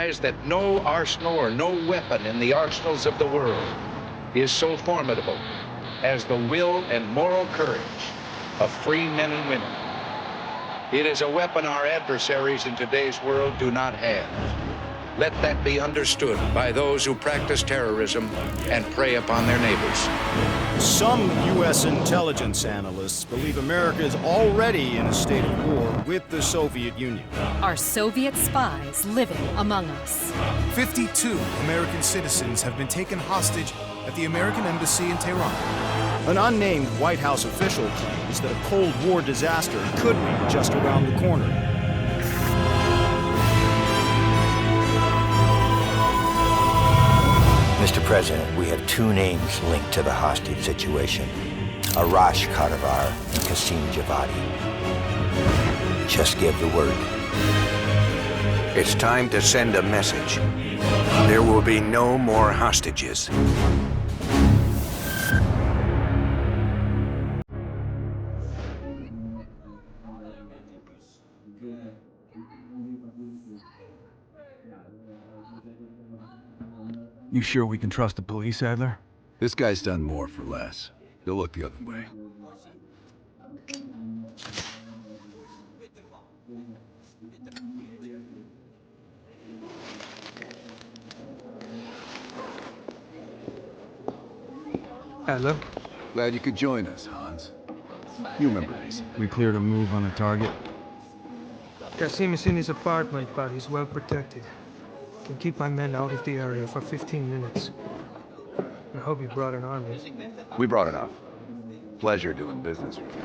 realize that no arsenal or no weapon in the arsenals of the world is so formidable as the will and moral courage of free men and women. It is a weapon our adversaries in today's world do not have. Let that be understood by those who practice terrorism and prey upon their neighbors. Some U.S. intelligence analysts believe America is already in a state of war with the Soviet Union. Are Soviet spies living among us? 52 American citizens have been taken hostage at the American Embassy in Tehran. An unnamed White House official claims that a Cold War disaster could be just around the corner. Mr. President, we have two names linked to the hostage situation. Arash Kadivar and Qasim Javadi. Just give the word. It's time to send a message. There will be no more hostages. You sure we can trust the police, Adler? This guy's done more for less. He'll look the other way. Adler? Glad you could join us, Hans. You remember these. We cleared a move on the target. Qasim is in his apartment, but he's well protected. Can keep my men out of the area for 15 minutes. I hope you brought an army. We brought enough. Pleasure doing business with you,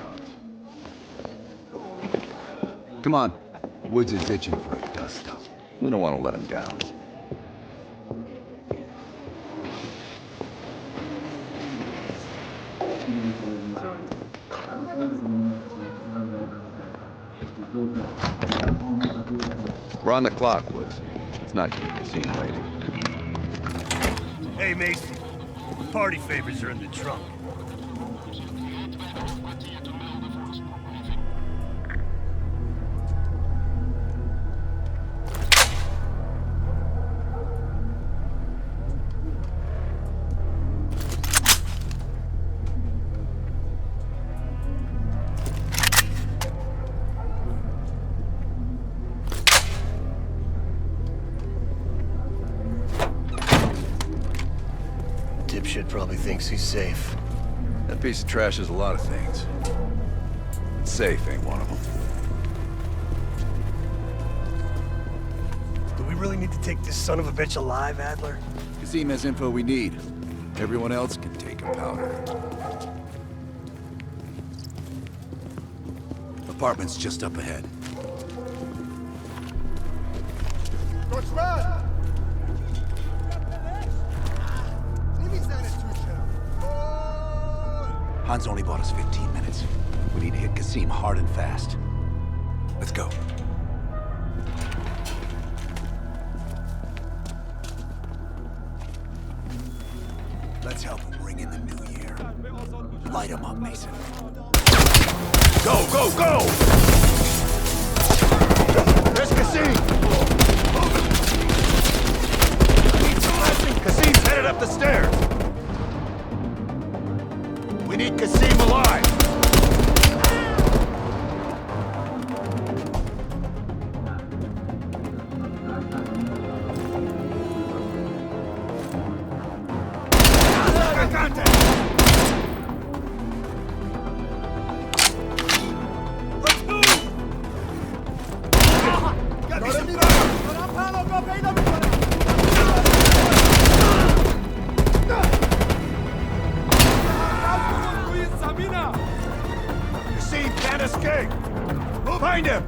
Hans. Come on. Woods is itching for a dust-up. We don't want to let him down. We're on the clock, Woods. It's not keeping the scene waiting. Hey, Mason. Party favors are in the trunk. Dipshit probably thinks he's safe. That piece of trash is a lot of things. But safe ain't one of them. Do we really need to take this son of a bitch alive, Adler? Qasim has info we need. Everyone else can take a powder. Apartment's just up ahead. Hans only bought us 15 minutes. We need to hit Qasim hard and fast. Let's go. Let's help him ring in the new year. Light him up, Mason. Go, go, go! There's Qasim! Qasim's headed up the stairs! We need Qasim alive! Qasim can't escape! Find him!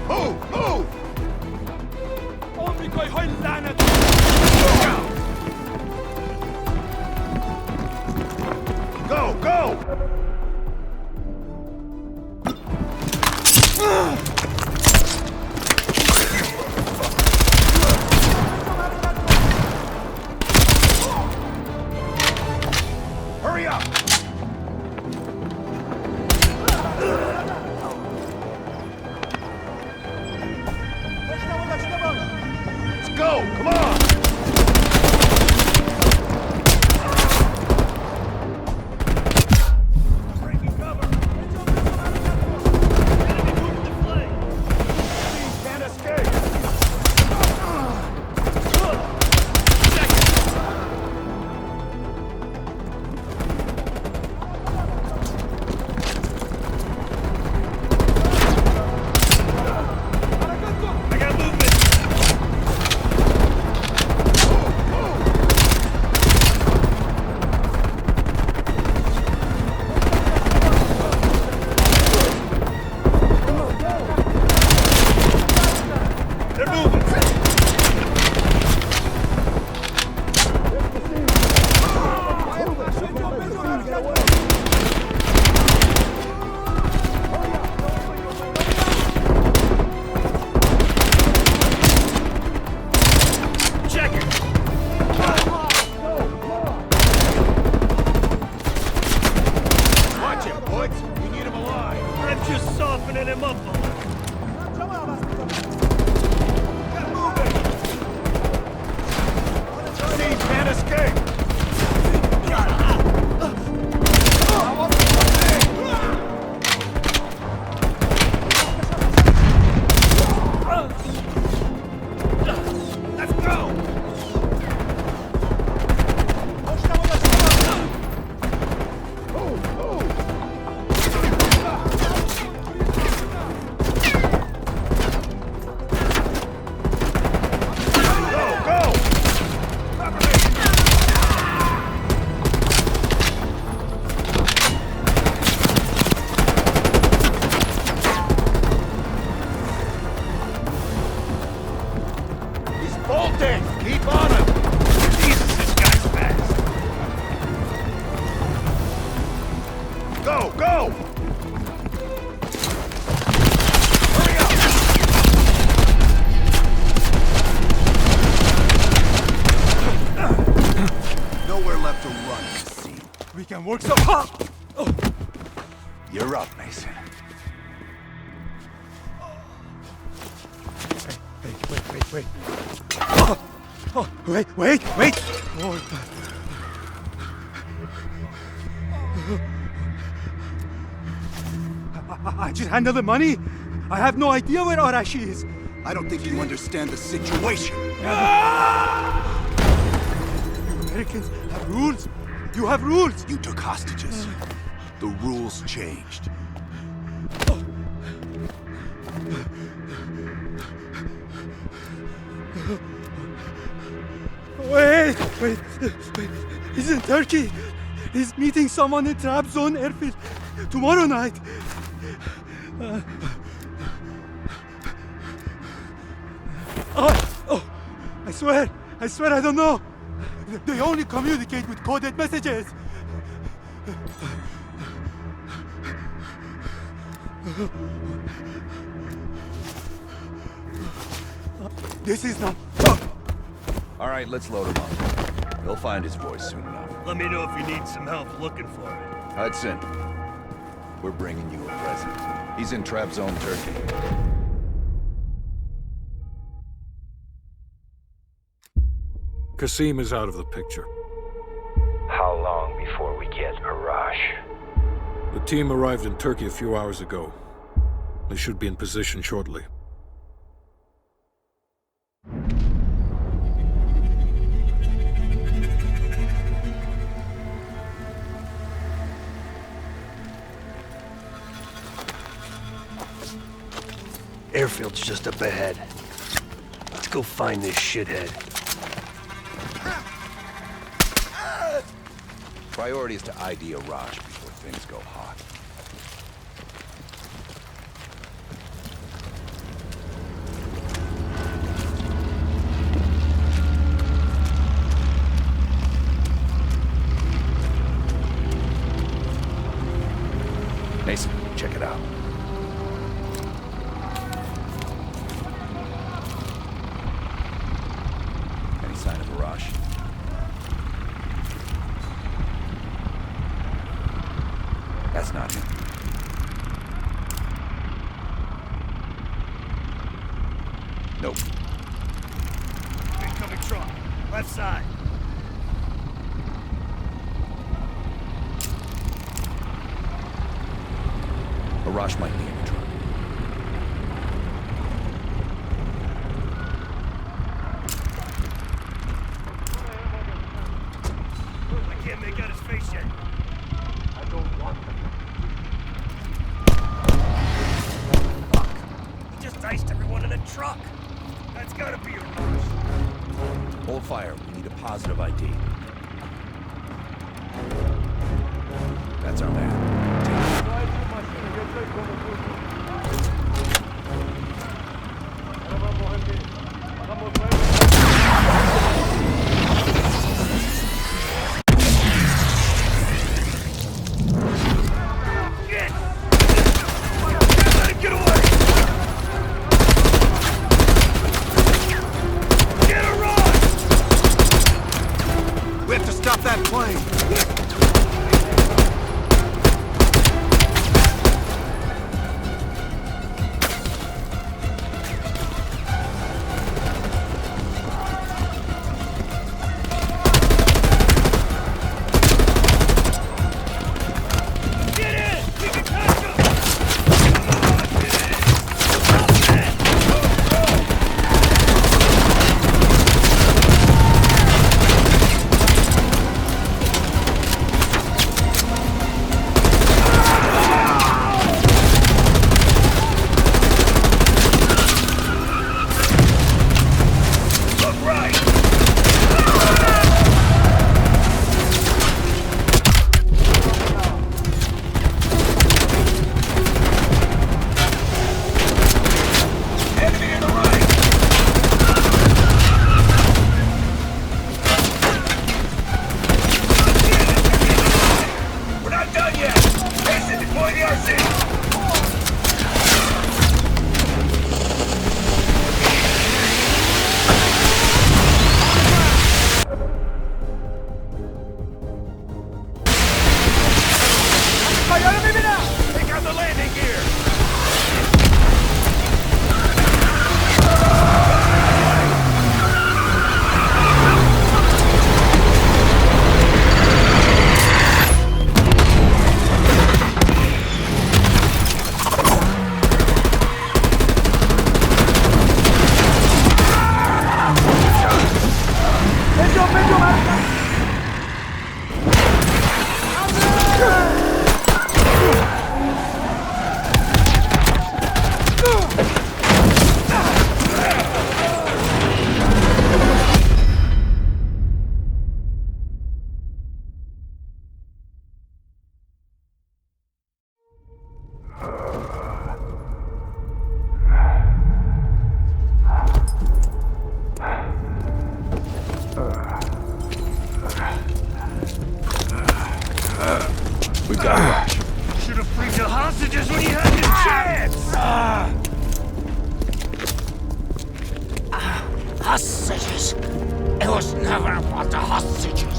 Move! Move! Go! Go! up! Let's go! Come on! Keep on him! Jesus, this guy's fast! Go, go! Hurry up! Nowhere left to run, see. We can work some... You're up, Mason. Wait. Wait! Oh. I just handle the money. I have no idea where Arashi is. I don't think you understand the situation. You Americans have rules. You have rules. You took hostages. The rules changed. Wait. He's in Turkey. He's meeting someone in Trabzon airfield tomorrow night. I swear I don't know. They only communicate with coded messages. This is not... All right, let's load him up. He'll find his voice soon enough. Let me know if you need some help looking for it. Hudson, we're bringing you a present. He's in Trabzon, Turkey. Kasim is out of the picture. How long before we get Arash? The team arrived in Turkey a few hours ago. They should be in position shortly. Airfield's just up ahead. Let's go find this shithead. Priority is to ID Arash before things go hot. Mason, check it out. Any sign of Arash? That's not him. Nope. Incoming truck. Left side. Arash might be in the truck. I can't make out his face yet. I don't want him. Fuck. He just diced everyone in the truck. That's gotta be a rush. Hold fire. We need a positive ID. That's our man. Take it. We have to stop that plane! Take out the landing gear! We've got Arash. Should have freed the hostages when you had the chance! Hostages? It was never about the hostages.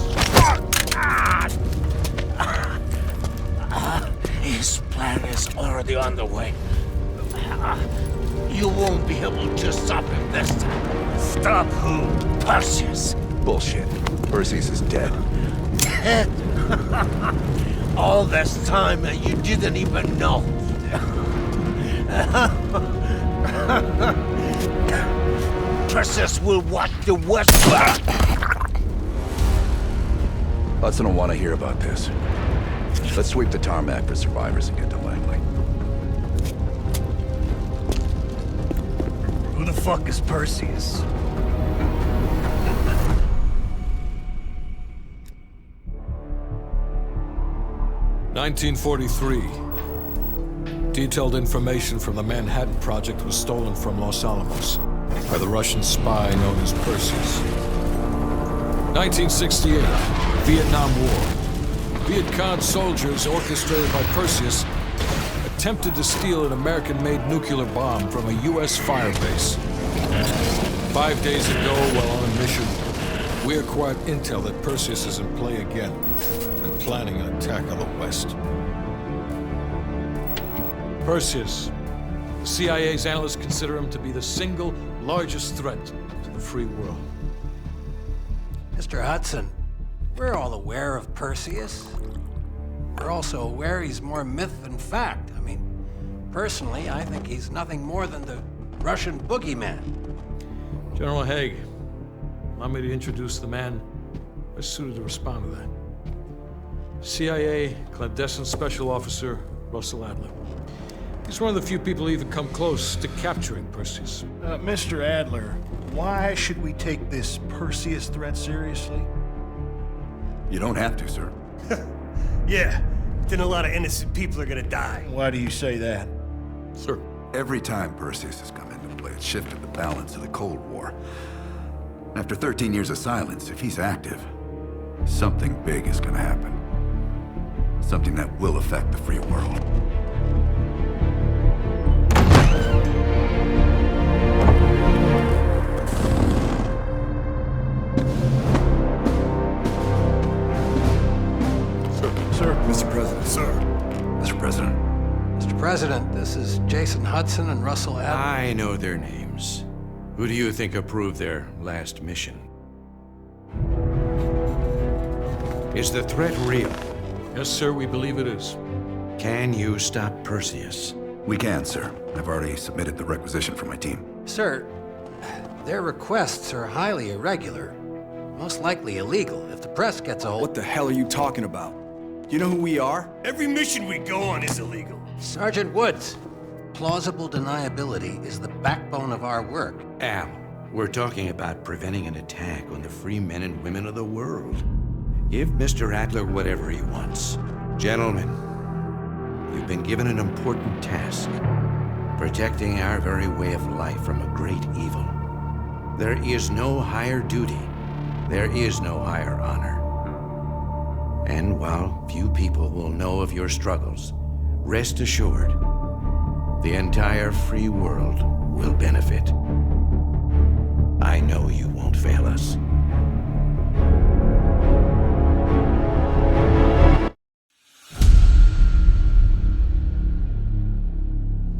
His plan is already underway. You won't be able to stop him this time. Stop who? Perseus. Bullshit. Perseus is dead. Dead? All this time and you didn't even know. Perseus will watch the West. Hudson will want to hear about this. Let's sweep the tarmac for survivors and get to Langley. Who the fuck is Perseus? (1943). Detailed information from the Manhattan Project was stolen from Los Alamos by the Russian spy known as Perseus. 1968, Vietnam War. Viet Cong soldiers, orchestrated by Perseus, attempted to steal an American-made nuclear bomb from a U.S. firebase. 5 days ago, while on a mission, we acquired intel that Perseus is in play again and planning an attack on the West. Perseus. The CIA's analysts consider him to be the single largest threat to the free world. Mr. Hudson, we're all aware of Perseus. We're also aware he's more myth than fact. I mean, personally, I think he's nothing more than the Russian boogeyman. General Haig, allow me to introduce the man best suited to respond to that. CIA clandestine special officer Russell Adler. He's one of the few people who even come close to capturing Perseus. Mr. Adler, why should we take this Perseus threat seriously? You don't have to, sir. Yeah, then a lot of innocent people are gonna die. Why do you say that? Sir. Every time Perseus has come into play, it's shifted the balance of the Cold War. After 13 years of silence, if he's active, something big is gonna happen. Something that will affect the free world. Mr. President. Sir. Mr. President. Mr. President, this is Jason Hudson and Russell Adler. I know their names. Who do you think approved their last mission? Is the threat real? Yes, sir, we believe it is. Can you stop Perseus? We can, sir. I've already submitted the requisition for my team. Sir, their requests are highly irregular. Most likely illegal if the press gets a hold. What the hell are you talking about? You know who we are? Every mission we go on is illegal. Sergeant Woods, plausible deniability is the backbone of our work. Al, we're talking about preventing an attack on the free men and women of the world. Give Mr. Adler whatever he wants. Gentlemen, you've been given an important task. Protecting our very way of life from a great evil. There is no higher duty. There is no higher honor. And while few people will know of your struggles, rest assured, the entire free world will benefit. I know you won't fail us.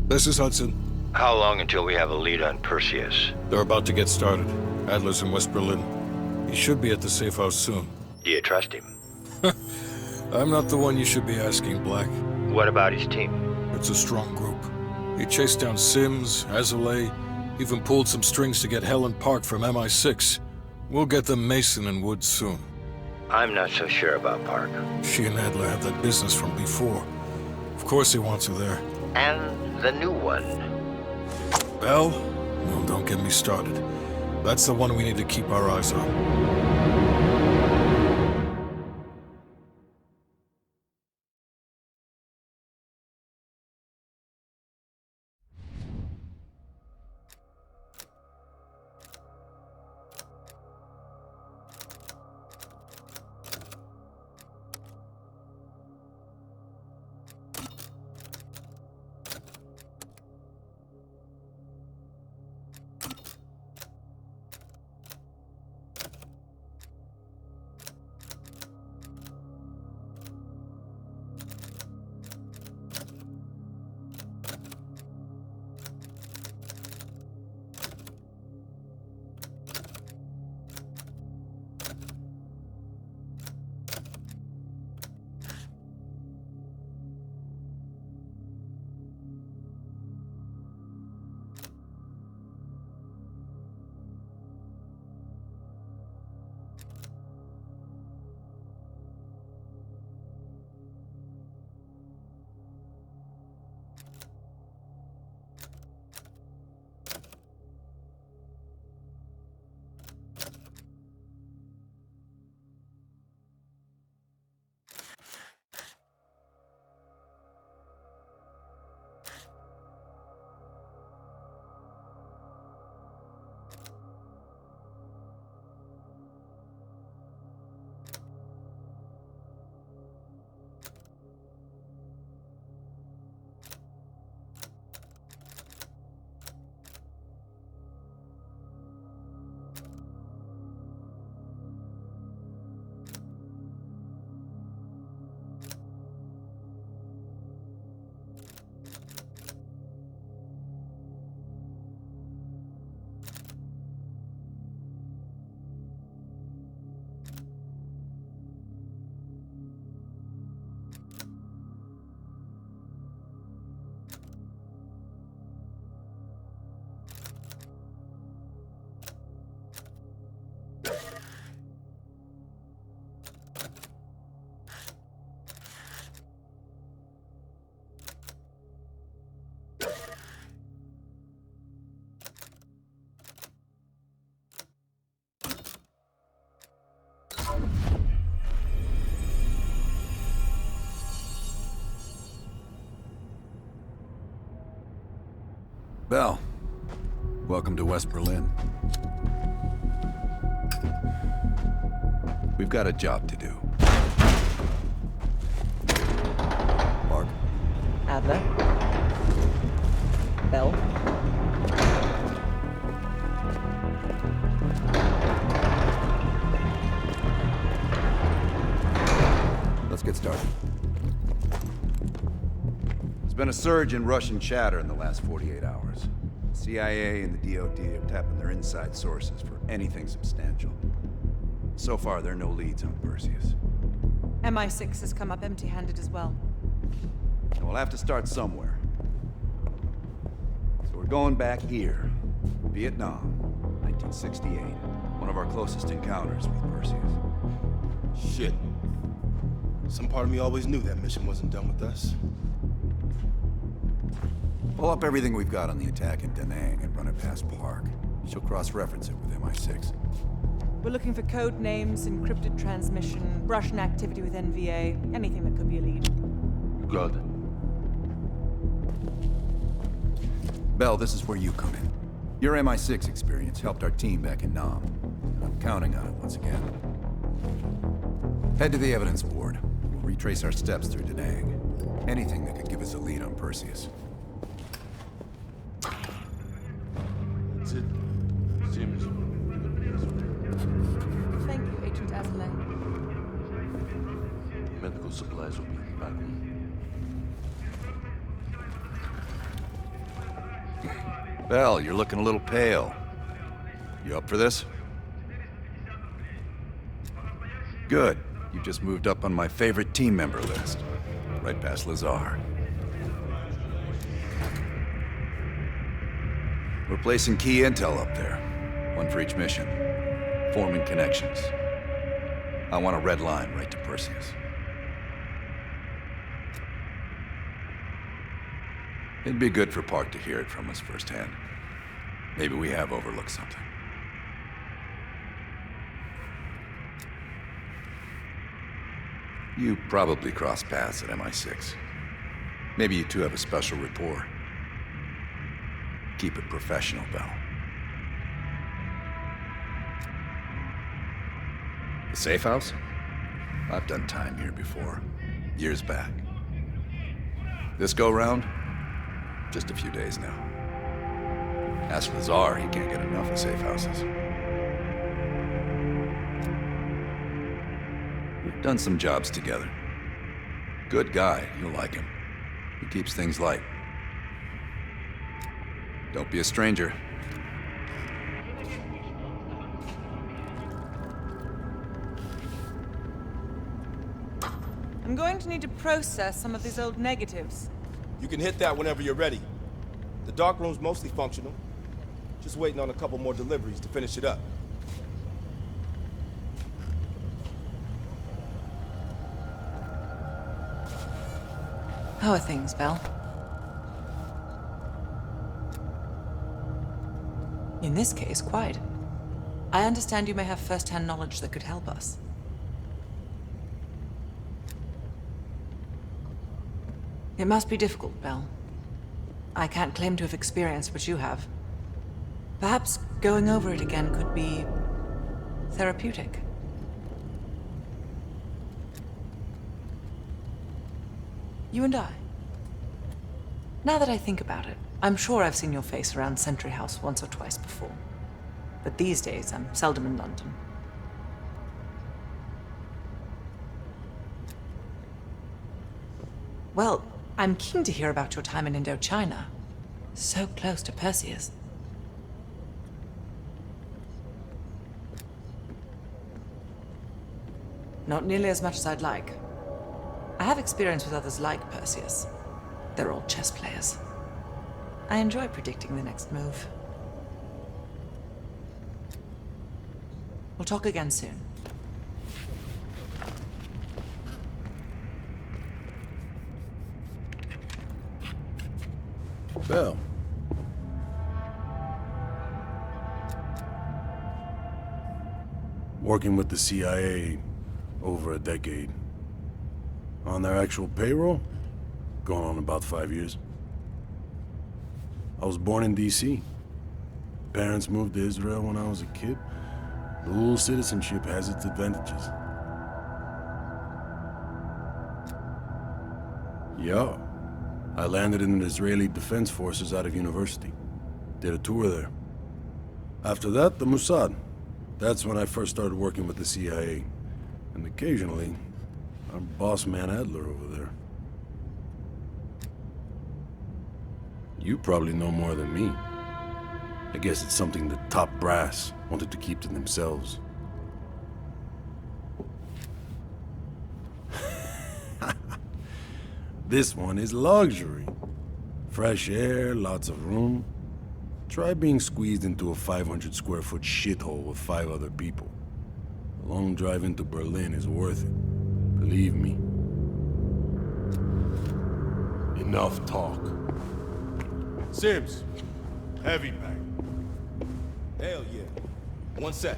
This is Hudson. How long until we have a lead on Perseus? They're about to get started. Adler's in West Berlin. He should be at the safe house soon. Do you trust him? I'm not the one you should be asking, Black. What about his team? It's a strong group. He chased down Sims, Azalea, even pulled some strings to get Helen Park from MI6. We'll get them Mason and Woods soon. I'm not so sure about Park. She and Adler have that business from before. Of course he wants her there. And the new one. Bell? No, don't get me started. That's the one we need to keep our eyes on. Bell, welcome to West Berlin. We've got a job to do. Mark? Adler. Bell. Let's get started. There's been a surge in Russian chatter in the last 48 hours. CIA and the DoD are tapping their inside sources for anything substantial. So far, there are no leads on Perseus. MI6 has come up empty-handed as well. And we'll have to start somewhere. So we're going back here. Vietnam, 1968. One of our closest encounters with Perseus. Shit. Some part of me always knew that mission wasn't done with us. Pull up everything we've got on the attack in Da Nang and run it past Park. She'll cross-reference it with MI6. We're looking for code names, encrypted transmission, Russian activity with NVA, anything that could be a lead. Good. Bell, this is where you come in. Your MI6 experience helped our team back in Nam. And I'm counting on it once again. Head to the evidence board. We'll retrace our steps through Da Nang. Anything that could give us a lead on Perseus. That's it. Seems... Thank you, Agent Aslan. Medical supplies will be in the back room. Bell, you're looking a little pale. You up for this? Good. You just moved up on my favorite team member list. Right past Lazar. We're placing key intel up there. One for each mission. Forming connections. I want a red line right to Perseus. It'd be good for Park to hear it from us firsthand. Maybe we have overlooked something. You probably crossed paths at MI6. Maybe you two have a special rapport. Keep it professional, Bell. The safe house? I've done time here before. Years back. This go-round? Just a few days now. Ask Lazar, he can't get enough of safe houses. We've done some jobs together. Good guy, you'll like him. He keeps things light. Don't be a stranger. I'm going to need to process some of these old negatives. You can hit that whenever you're ready. The dark room's mostly functional. Just waiting on a couple more deliveries to finish it up. How are things, Bell? In this case, quite. I understand you may have first-hand knowledge that could help us. It must be difficult, Bell. I can't claim to have experienced what you have. Perhaps going over it again could be therapeutic. You and I. Now that I think about it, I'm sure I've seen your face around Sentry House once or twice before. But these days, I'm seldom in London. Well, I'm keen to hear about your time in Indochina. So close to Perseus. Not nearly as much as I'd like. I have experience with others like Perseus. They're all chess players. I enjoy predicting the next move. We'll talk again soon. Bell. Working with the CIA over a decade. On their actual payroll? Going on about 5 years. I was born in D.C. Parents moved to Israel when I was a kid. Dual citizenship has its advantages. Yeah. I landed in the Israeli Defense Forces out of university. Did a tour there. After that, the Mossad. That's when I first started working with the CIA. And occasionally, our boss man Adler over there. You probably know more than me. I guess it's something the top brass wanted to keep to themselves. This one is luxury. Fresh air, lots of room. Try being squeezed into a 500 square foot shithole with 5 other people. A long drive into Berlin is worth it. Believe me. Enough talk. Sims, heavy bag. Hell yeah. 1 sec.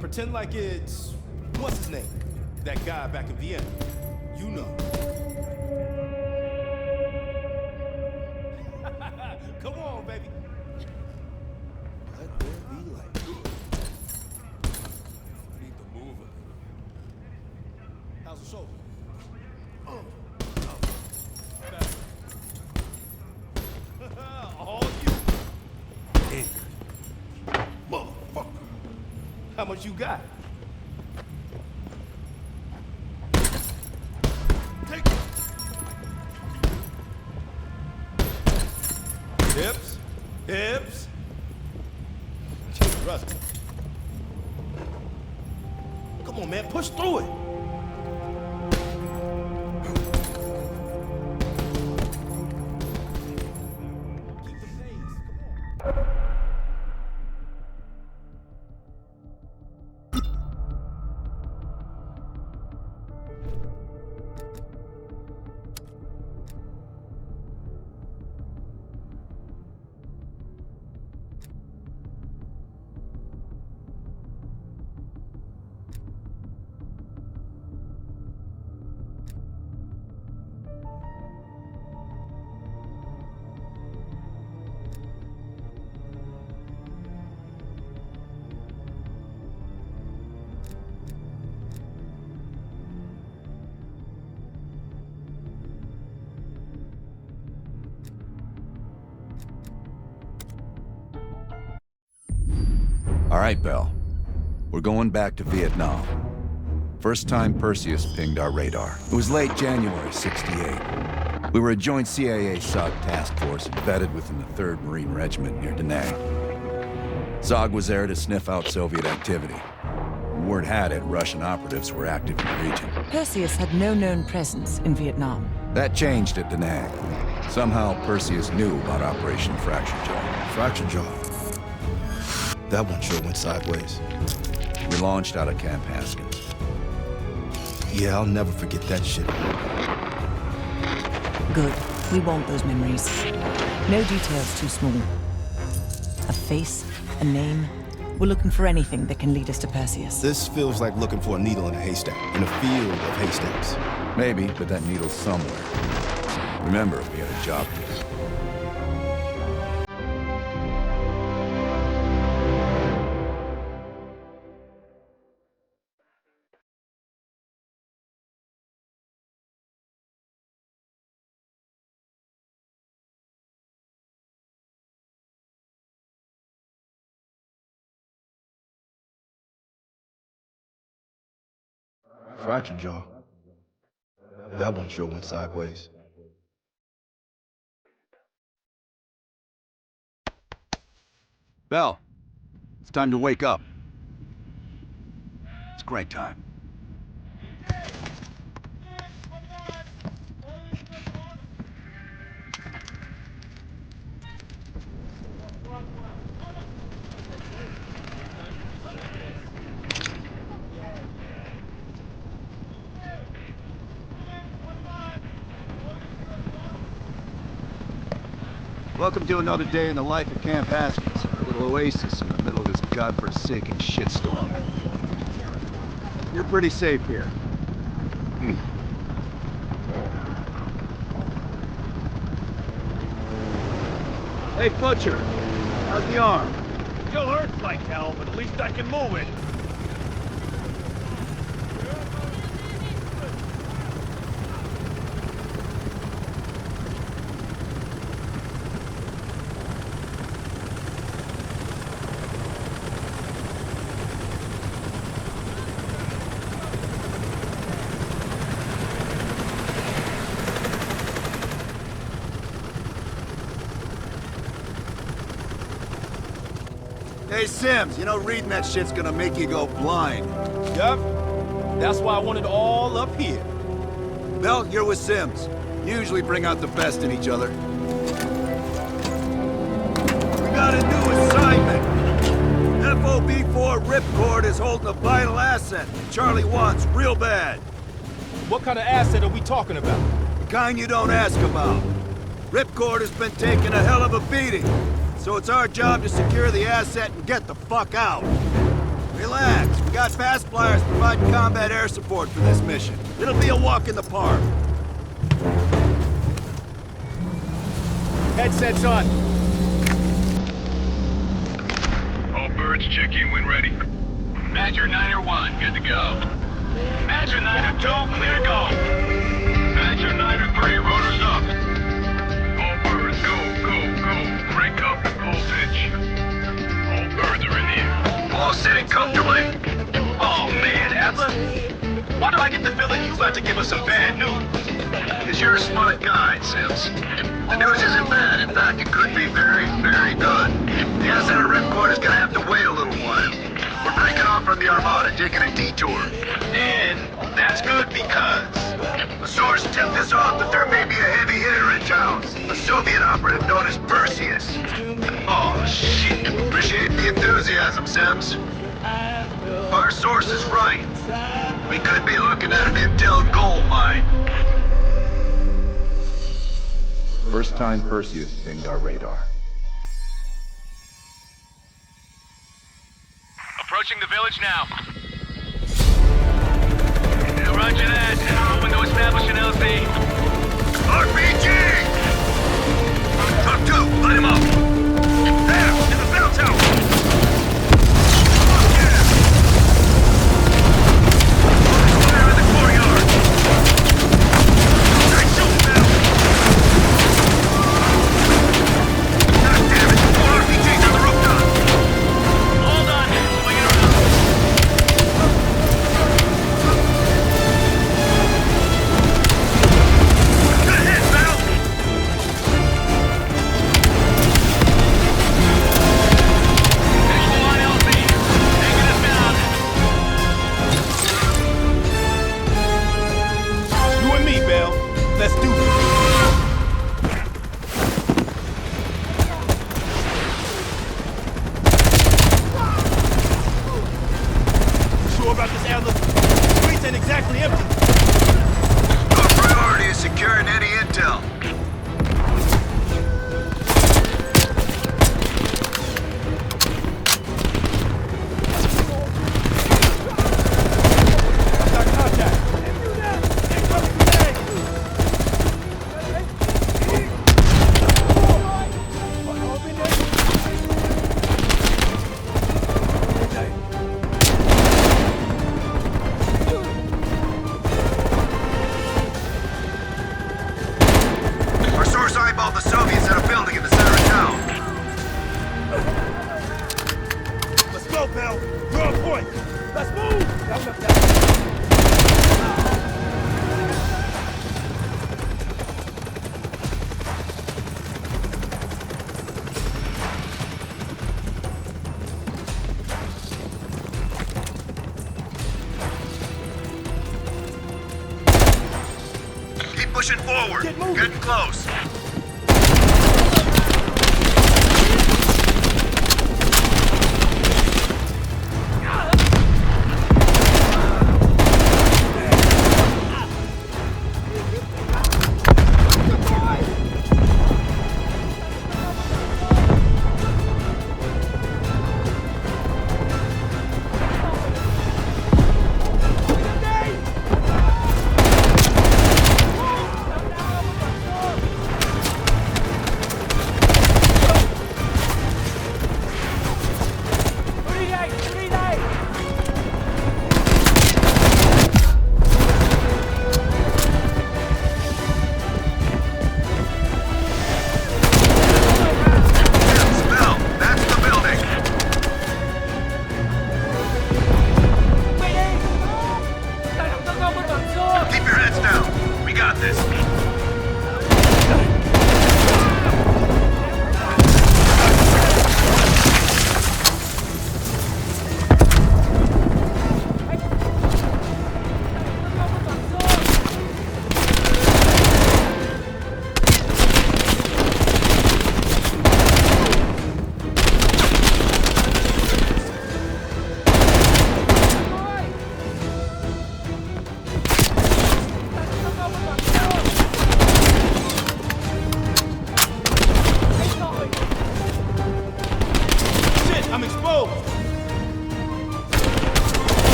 Pretend like it's... what's his name? That guy back in Vienna. You know. Come on, baby. Let there be light. Need to move it. How's the shoulder? All you. In. Motherfucker. How much you got? Take it. Hips. Hips. Rusty. Come on, man. Push through it. All right, Bell. We're going back to Vietnam. First time Perseus pinged our radar. It was late January '68. We were a joint CIA-SOG task force embedded within the 3rd Marine Regiment near Da Nang. SOG was there to sniff out Soviet activity. Word had it, Russian operatives were active in the region. Perseus had no known presence in Vietnam. That changed at Da Nang. Somehow Perseus knew about Operation Fracture Jaw. Fracture Jaw? That one sure went sideways. We launched out of Camp Haskins. Yeah, I'll never forget that shit. Good. We want those memories. No details too small. A face, a name. We're looking for anything that can lead us to Perseus. This feels like looking for a needle in a haystack, in a field of haystacks. Maybe, but that needle's somewhere. Remember, we had a job to do. Fracture Jaw. That one sure went sideways. Bell, it's time to wake up. It's great time. Welcome to another day in the life of Camp Haskins, a little oasis in the middle of this godforsaken shitstorm. You're pretty safe here. Hey, Butcher, how's the arm? Still hurts like hell, but at least I can move it. Hey, Sims, you know reading that shit's gonna make you go blind. Yup. That's why I want it all up here. Bell, you're with Sims. You usually bring out the best in each other. We got a new assignment. FOB4 Ripcord is holding a vital asset Charlie wants real bad. What kind of asset are we talking about? The kind you don't ask about. Ripcord has been taking a hell of a beating. So it's our job to secure the asset and get the fuck out. Relax, we got fast flyers providing combat air support for this mission. It'll be a walk in the park. Headsets on. All birds check in when ready. Badger 9-1, good to go. Badger 9-2, clear to go. Badger 9-3, rotors up. All birds, go, go, go. Crank up the full pitch. All birds are in the air. All sitting comfortably. Oh man, Adler. Why do I get the feeling you about to give us some bad news? Because you're a smart guy, Sims. The news isn't bad. In fact, it could be very, very good. The asset of Ripcord is gonna have to wait a little while. We're breaking off from the Armada, taking a detour. And that's good because a source tipped us off that there may be a heavy hitter in town. A Soviet operative known as Perseus. Oh, shit. Appreciate the enthusiasm, Sims. Our source is right. We could be looking at an intel gold mine. First time Perseus pinged our radar. Approaching the village now. Roger that. Hoping to establish an LZ. RPG! Top 2, light him up. There, in the bell tower. Fuck yeah! Fire in the courtyard. Nice shooting now. God damn it, more RPGs on the rooftop. Hold on, swing it around. Good hit, Val. Visual on LZ, taking us down. You and me, Bell. Let's do this. Sure about this, Adler? The streets ain't exactly empty. Our priority is securing any intel. I've got contact. Our source eyeballed the Soviets at a building in the center of town. Let's go, Bell. You're on point. Let's move. Keep pushing forward. Getting close.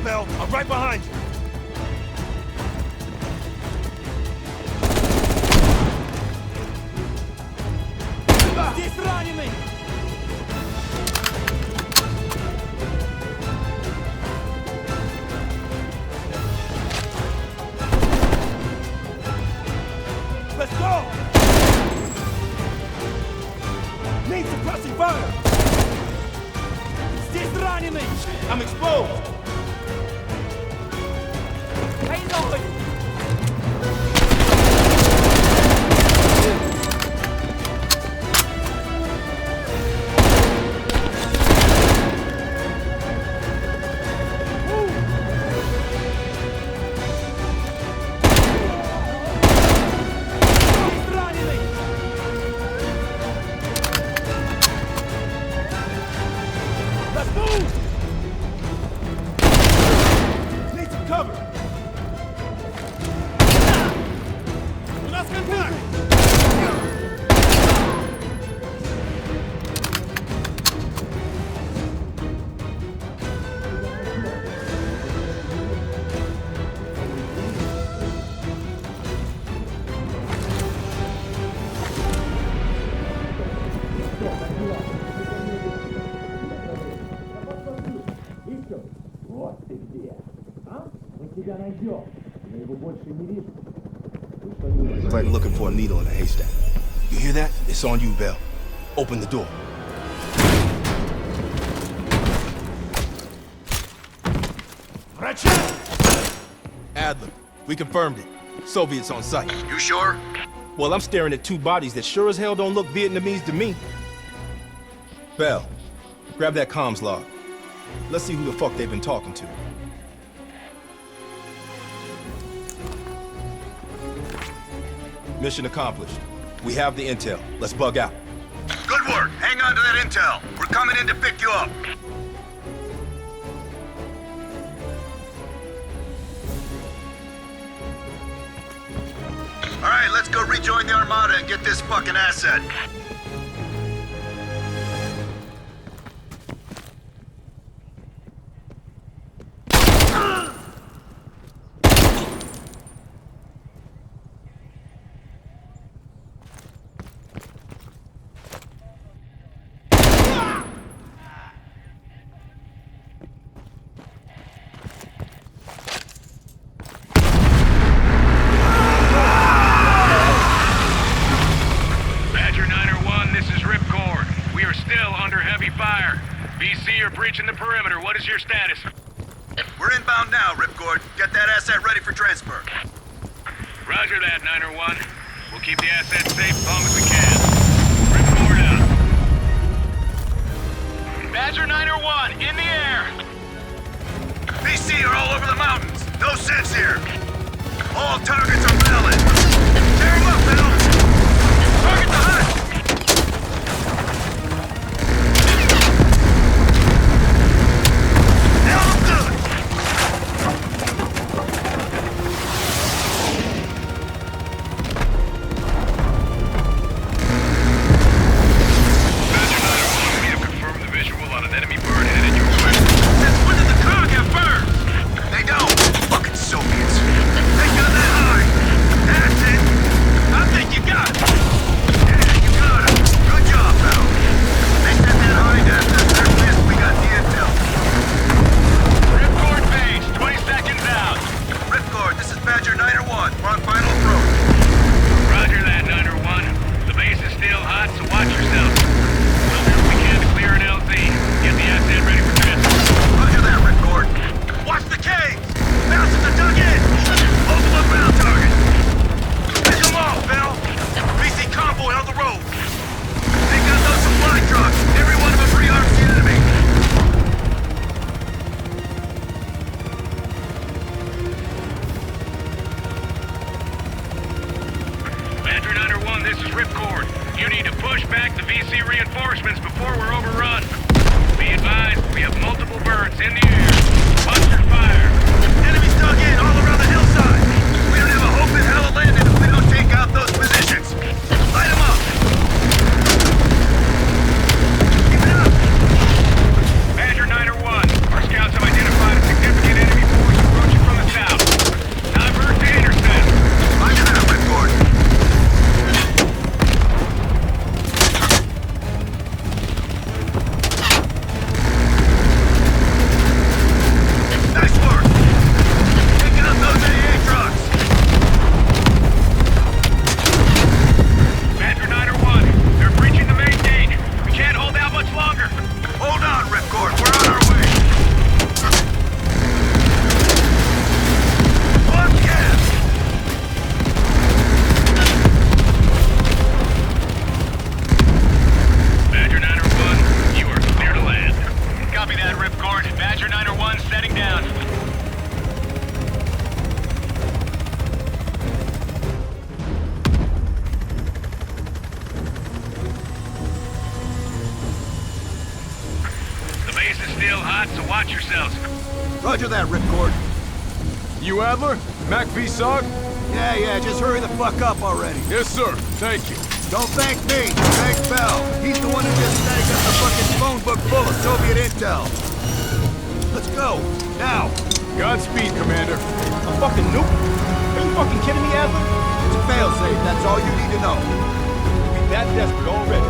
Bell. I'm right behind you. Здесь раненый! Let's go! Need suppressing fire! Здесь раненый! I'm exposed! Hey, nobody! It's like looking for a needle in a haystack. You hear that? It's on you, Bell. Open the door. Adler, we confirmed it. Soviets on site. You sure? Well, I'm staring at two bodies that sure as hell don't look Vietnamese to me. Bell, grab that comms log. Let's see who the fuck they've been talking to. Mission accomplished. We have the intel. Let's bug out. Good work. Hang on to that intel. We're coming in to pick you up. All right, let's go rejoin the Armada and get this fucking asset. Breaching the perimeter. What is your status? We're inbound now, Ripcord. Get that asset ready for transfer. Roger that, 901. We'll keep the asset safe as long as we can. Ripcord out. Badger 901, in the air! BC are all over the mountains. No sense here. All targets are valid. Tear them up, Bill! Target the hut! I think Ripcord, Badger 901 setting down. The base is still hot, so watch yourselves. Roger that, Ripcord. You Adler? Mac V SOG? Yeah, just hurry the fuck up already. Yes, sir. Thank you. Don't thank me. Thank Bell. He's the one who just snagged us the fucking phone book full of Soviet intel. Let's go. Now. Godspeed, Commander. A fucking nuke? Are you fucking kidding me, Adler? It's a failsafe. That's all you need to know. We that desperate already?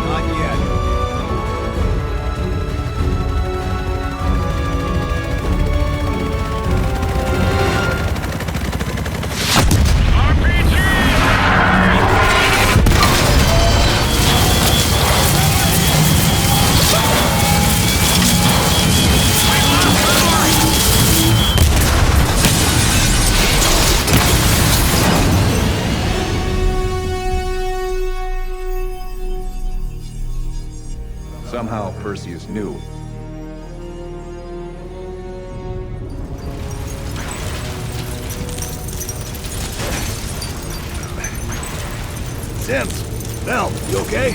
Not yet. Somehow Perseus knew. Sims! Bell, you okay?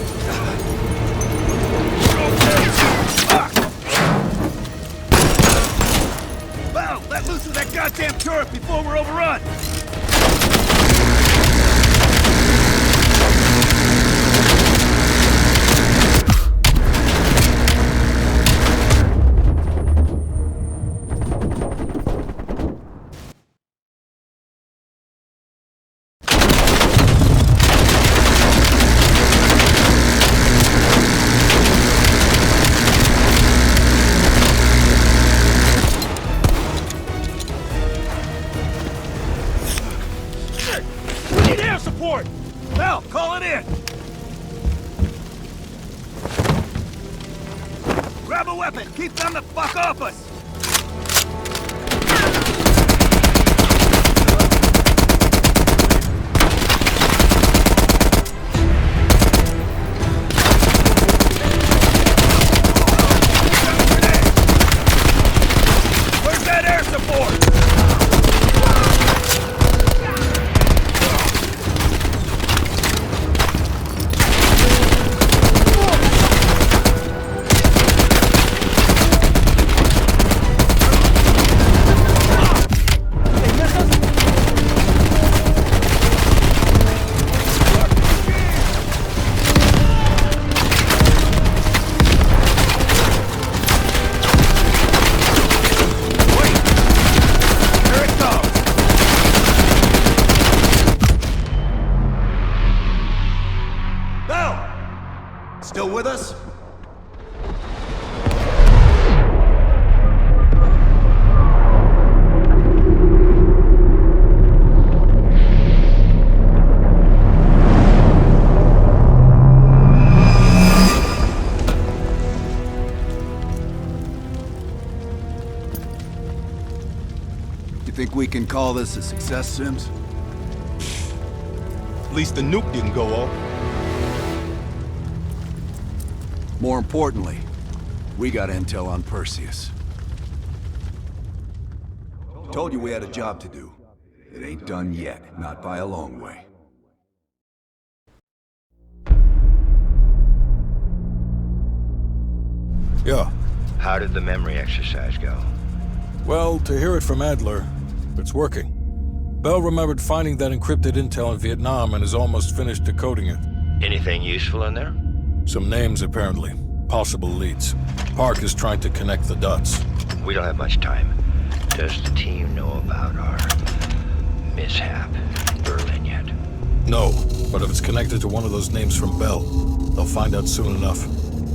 Bell, let loose of that goddamn turret before we're overrun! Bell, call it in! Grab a weapon! Keep them the fuck off us! Where's that air support? Still with us? You think we can call this a success, Sims? At least the nuke didn't go off. More importantly, we got intel on Perseus. Told you we had a job to do. It ain't done yet, not by a long way. Yeah. How did the memory exercise go? Well, to hear it from Adler, it's working. Bell remembered finding that encrypted intel in Vietnam and is almost finished decoding it. Anything useful in there? Some names, apparently. Possible leads. Park is trying to connect the dots. We don't have much time. Does the team know about our mishap in Berlin yet? No, but if it's connected to one of those names from Bell, they'll find out soon enough.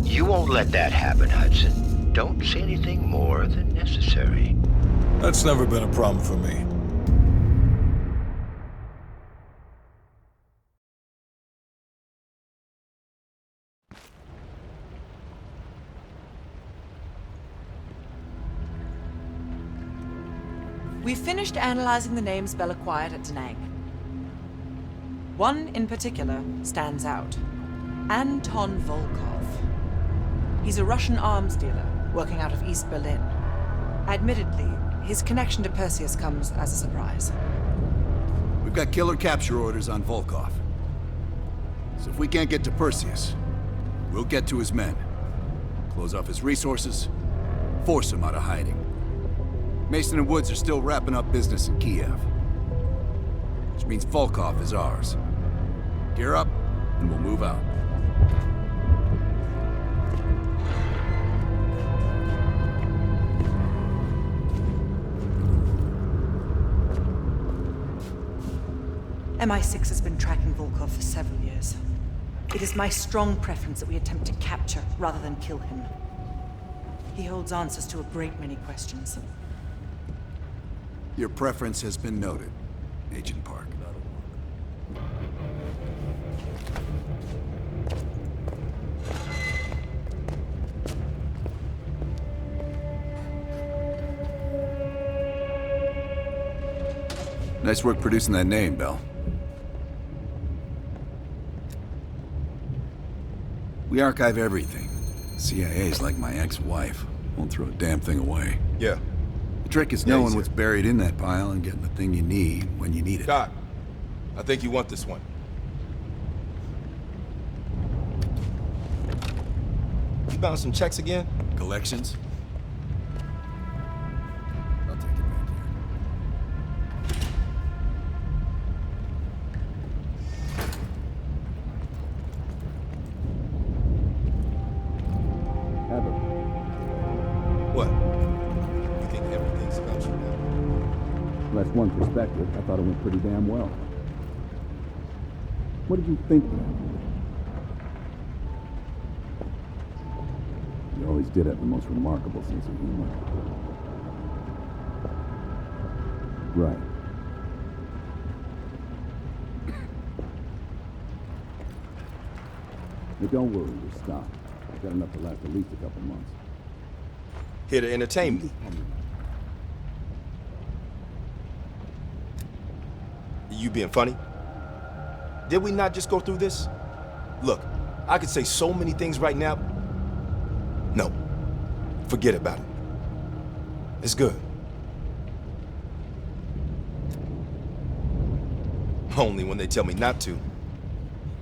You won't let that happen, Hudson. Don't say anything more than necessary. That's never been a problem for me. We've finished analyzing the names Bell acquired at Da Nang. One in particular stands out. Anton Volkov. He's a Russian arms dealer, working out of East Berlin. Admittedly, his connection to Perseus comes as a surprise. We've got killer capture orders on Volkov. So if we can't get to Perseus, we'll get to his men. Close off his resources, force him out of hiding. Mason and Woods are still wrapping up business in Kiev. Which means Volkov is ours. Gear up, and we'll move out. MI6 has been tracking Volkov for several years. It is my strong preference that we attempt to capture rather than kill him. He holds answers to a great many questions. Your preference has been noted, Agent Park. Nice work producing that name, Bell. We archive everything. CIA's like my ex-wife. Won't throw a damn thing away. Yeah. The trick is knowing what's buried in that pile and getting the thing you need when you need it. Doc, I think you want this one. You bound some checks again? Collections? I'll take it back here. What? You think everything's about you now? That's one perspective. I thought it went pretty damn well. What did you think then? You always did have the most remarkable sense of humor. Right. But don't worry, we're stocked. Got enough to last at least a couple months. Here to entertain me. You being funny? Did we not just go through this? Look, I could say so many things right now. No, forget about it. It's good. Only when they tell me not to.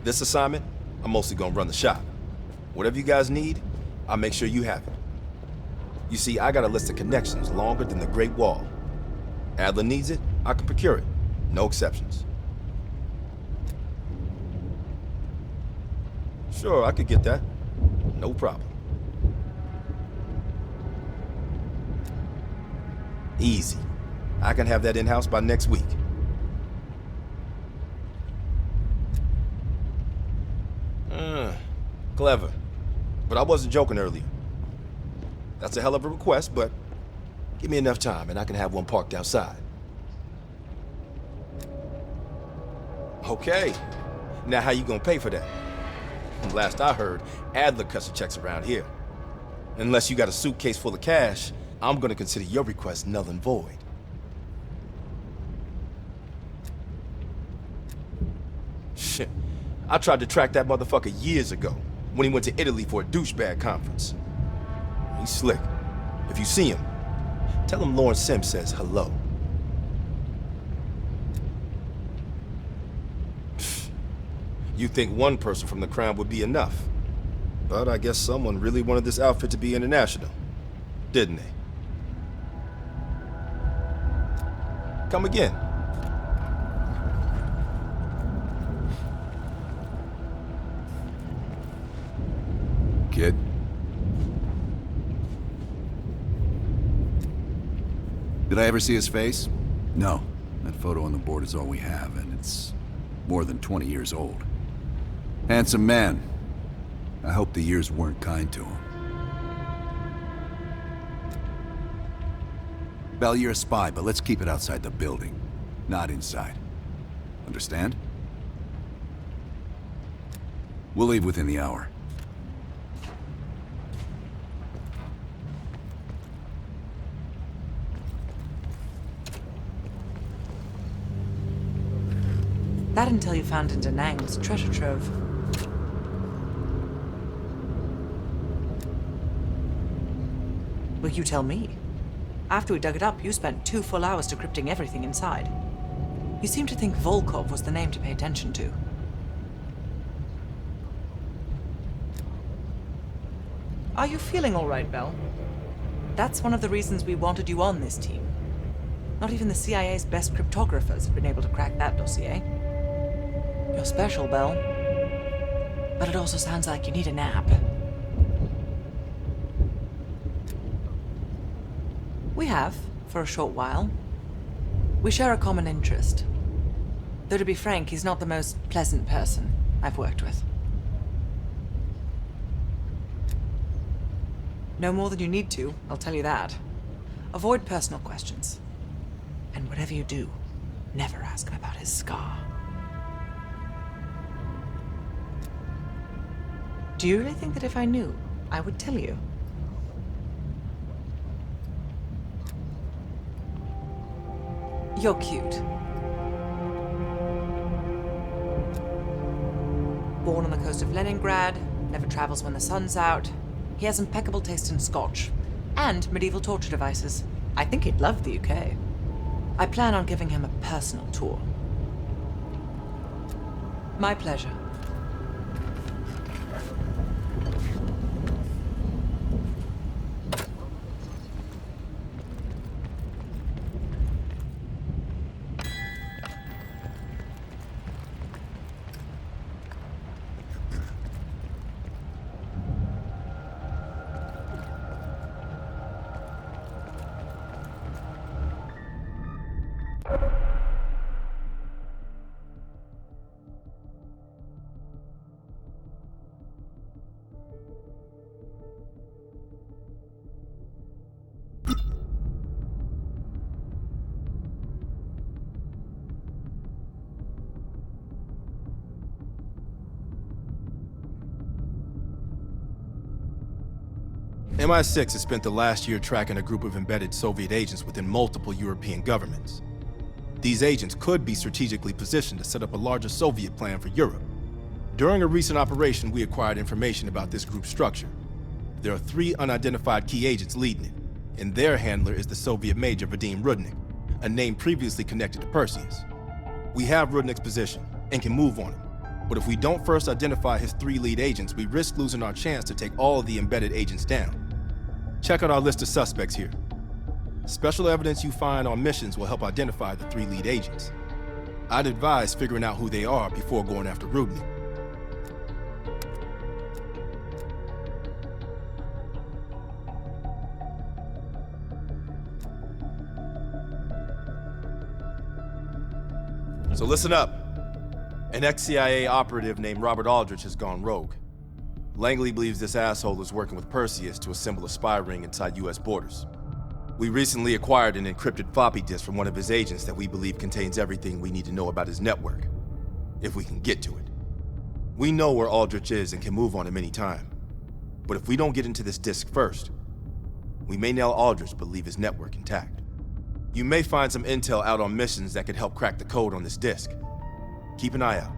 This assignment, I'm mostly gonna run the shop. Whatever you guys need, I'll make sure you have it. You see, I got a list of connections longer than the Great Wall. Adler needs it, I can procure it. No exceptions. Sure, I could get that. No problem. Easy. I can have that in-house by next week. Clever. But I wasn't joking earlier. That's a hell of a request, but give me enough time and I can have one parked outside. Okay. Now how you gonna pay for that? Last I heard, Adler cuts the checks around here. Unless you got a suitcase full of cash, I'm gonna consider your request null and void. Shit. I tried to track that motherfucker years ago, when he went to Italy for a douchebag conference. He's slick. If you see him, tell him Lawrence Sims says hello. You'd think one person from the Crown would be enough. But I guess someone really wanted this outfit to be international, didn't they? Come again. Kid? Did I ever see his face? No. That photo on the board is all we have, and it's more than 20 years old. Handsome man. I hope the years weren't kind to him. Bell, you're a spy, but let's keep it outside the building, not inside. Understand? We'll leave within the hour. That intel you found in Da Nang was a treasure trove. Well, you tell me. After we dug it up, you spent 2 full hours decrypting everything inside. You seem to think Volkov was the name to pay attention to. Are you feeling all right, Bell? That's one of the reasons we wanted you on this team. Not even the CIA's best cryptographers have been able to crack that dossier. You're special, Bell. But it also sounds like you need a nap. We have, for a short while. We share a common interest. Though to be frank, he's not the most pleasant person I've worked with. No more than you need to, I'll tell you that. Avoid personal questions. And whatever you do, never ask him about his scar. Do you really think that if I knew, I would tell you? You're cute. Born on the coast of Leningrad, never travels when the sun's out. He has impeccable taste in scotch and medieval torture devices. I think he'd love the UK. I plan on giving him a personal tour. My pleasure. MI6 has spent the last year tracking a group of embedded Soviet agents within multiple European governments. These agents could be strategically positioned to set up a larger Soviet plan for Europe. During a recent operation, we acquired information about this group's structure. There are 3 unidentified key agents leading it, and their handler is the Soviet Major Vadim Rudnik, a name previously connected to Perseus. We have Rudnik's position and can move on him, but if we don't first identify his 3 lead agents, we risk losing our chance to take all of the embedded agents down. Check out our list of suspects here. Special evidence you find on missions will help identify the 3 lead agents. I'd advise figuring out who they are before going after Rudnik. So listen up. An ex-CIA operative named Robert Aldrich has gone rogue. Langley believes this asshole is working with Perseus to assemble a spy ring inside US borders. We recently acquired an encrypted floppy disk from one of his agents that we believe contains everything we need to know about his network, if we can get to it. We know where Aldrich is and can move on him any time. But if we don't get into this disk first, we may nail Aldrich but leave his network intact. You may find some intel out on missions that could help crack the code on this disk. Keep an eye out.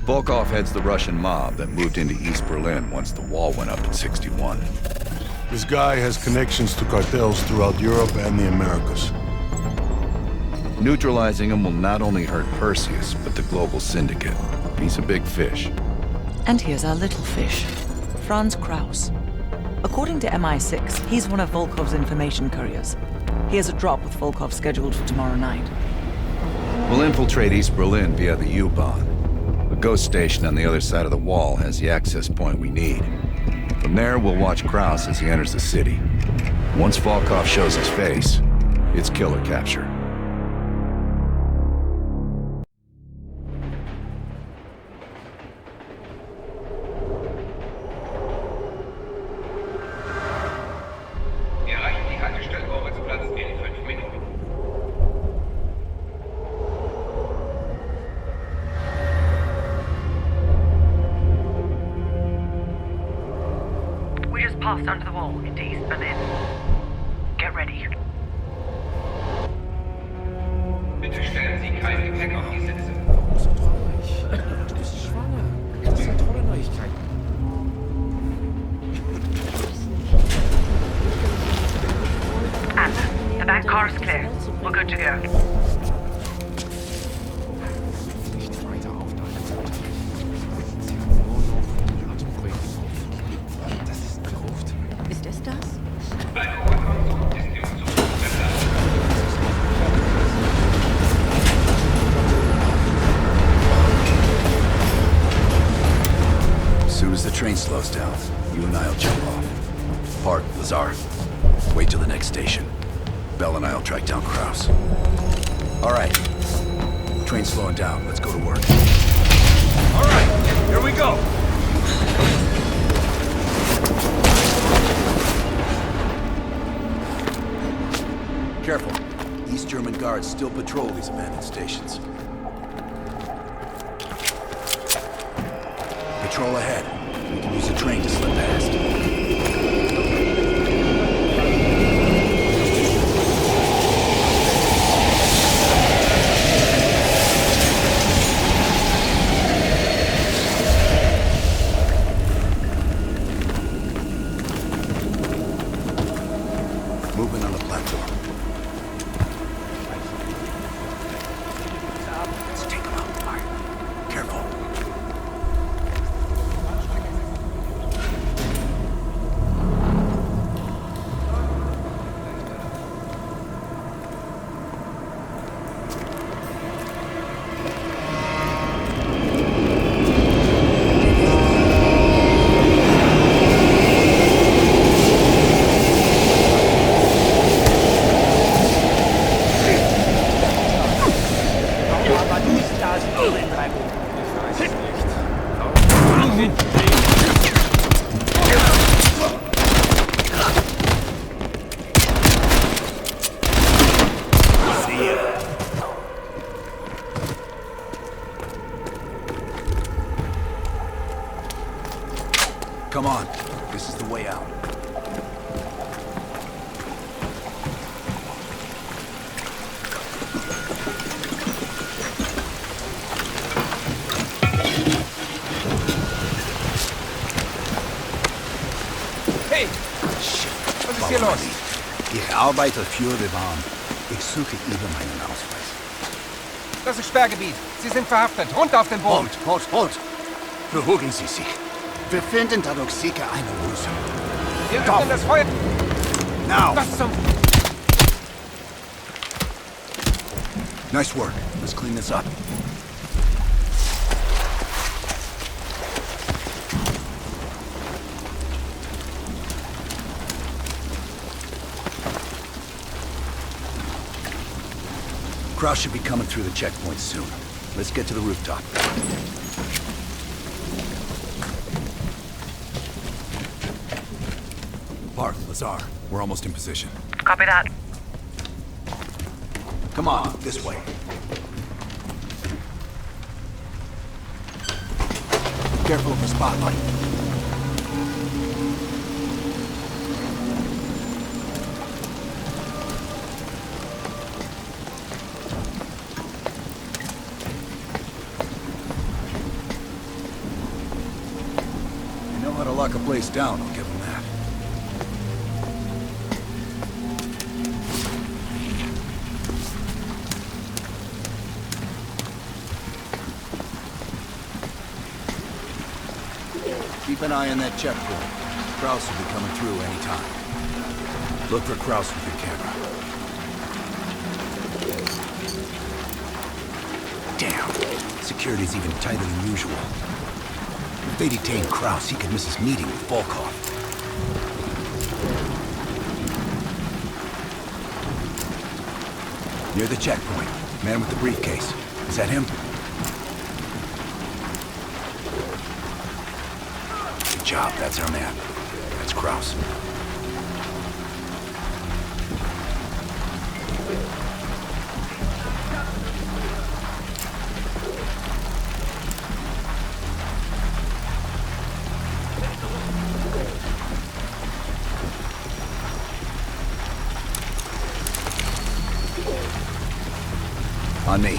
Volkov heads the Russian mob that moved into East Berlin once the wall went up in '61. This guy has connections to cartels throughout Europe and the Americas. Neutralizing him will not only hurt Perseus, but the global syndicate. He's a big fish. And here's our little fish, Franz Kraus. According to MI6, he's one of Volkov's information couriers. He has a drop with Volkov scheduled for tomorrow night. We'll infiltrate East Berlin via the U-Bahn. A ghost station on the other side of the wall has the access point we need. From there, we'll watch Kraus as he enters the city. Once Volkov shows his face, it's killer capture. We just passed under the wall into East Berlin. Get ready. Bitte stellen Sie kein Gepäck auf die Sitze. Du bist schwanger. Das ist eine tolle Neuigkeit. Anna, the back car is clear. We're good to go. Nicht weiter aufnehmen. Sie haben nur noch Atembrüche. Das ist eine Gruft. Ist es das? As soon as the train slows down, you and I'll jump off. Park, Lazar. Wait till the next station. Bell and I'll track down Kraus. All right. Train's slowing down. Let's go to work. All right, here we go. Careful. East German guards still patrol these abandoned stations. Patrol ahead. We can use a train to slip past. Movement on the platform. Let's take them out. All right. Careful. Come on. This is the way out. Hey! Was ist hier los? Ich arbeite für die Bahn. Ich suche über meinen Ausweis. Das ist Sperrgebiet. Sie sind verhaftet. Runter auf den Boden. Halt! Beruhigen Sie sich. Wir finden dadurch sicher eine Lösung. Wir öffnen das Feuer. Now! Was zum... Nice work. Let's clean this up. Kraus should be coming through the checkpoint soon. Let's get to the rooftop. Park, Lazar. We're almost in position. Copy that. Come on, this way. Careful of the spotlight. lock a place down, I'll give him that. Keep an eye on that checkpoint. Kraus will be coming through any time. Look for Kraus with your camera. Damn. Security's even tighter than usual. If they detain Kraus, he could miss his meeting with Volkov. Near the checkpoint. Man with the briefcase. Is that him? Good job, that's our man. That's Kraus. On me.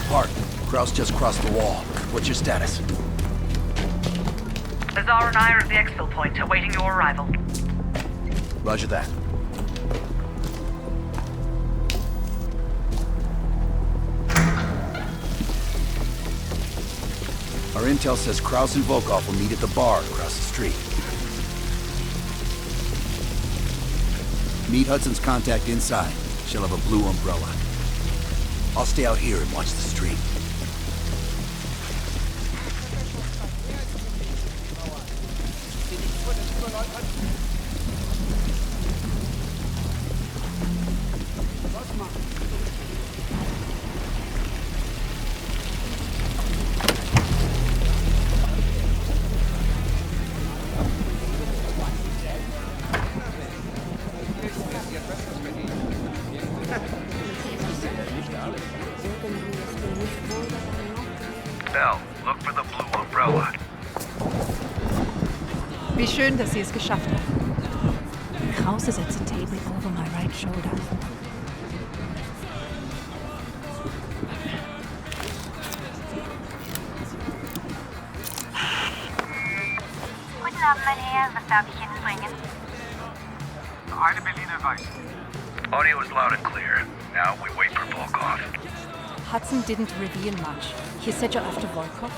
Hart, Kraus just crossed the wall. What's your status? Azar and I are at the exfil point, awaiting your arrival. Roger that. Our intel says Kraus and Volkov will meet at the bar across the street. Meet Hudson's contact inside. She'll have a blue umbrella. I'll stay out here and watch the street. Bell, look for the blue umbrella. Wie schön, dass Sie es geschafft haben. Kraus is at the table over my right shoulder. Guten Abend, mein Herr. Was darf ich Ihnen bringen? Eine Berliner Weiß. Audio is loud and clear. Now we wait for Volkov. Hudson didn't reveal much. He said you're after Volkov.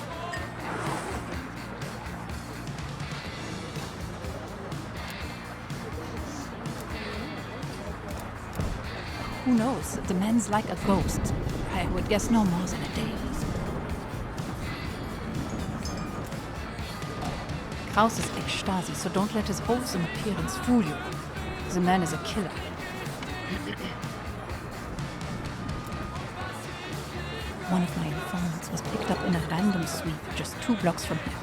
Who knows? The man's like a ghost. I would guess no more than a day. Kraus is ex-Stasi, so don't let his wholesome appearance fool you. The man is a killer. One of my informants was picked up in a random sweep just 2 blocks from here.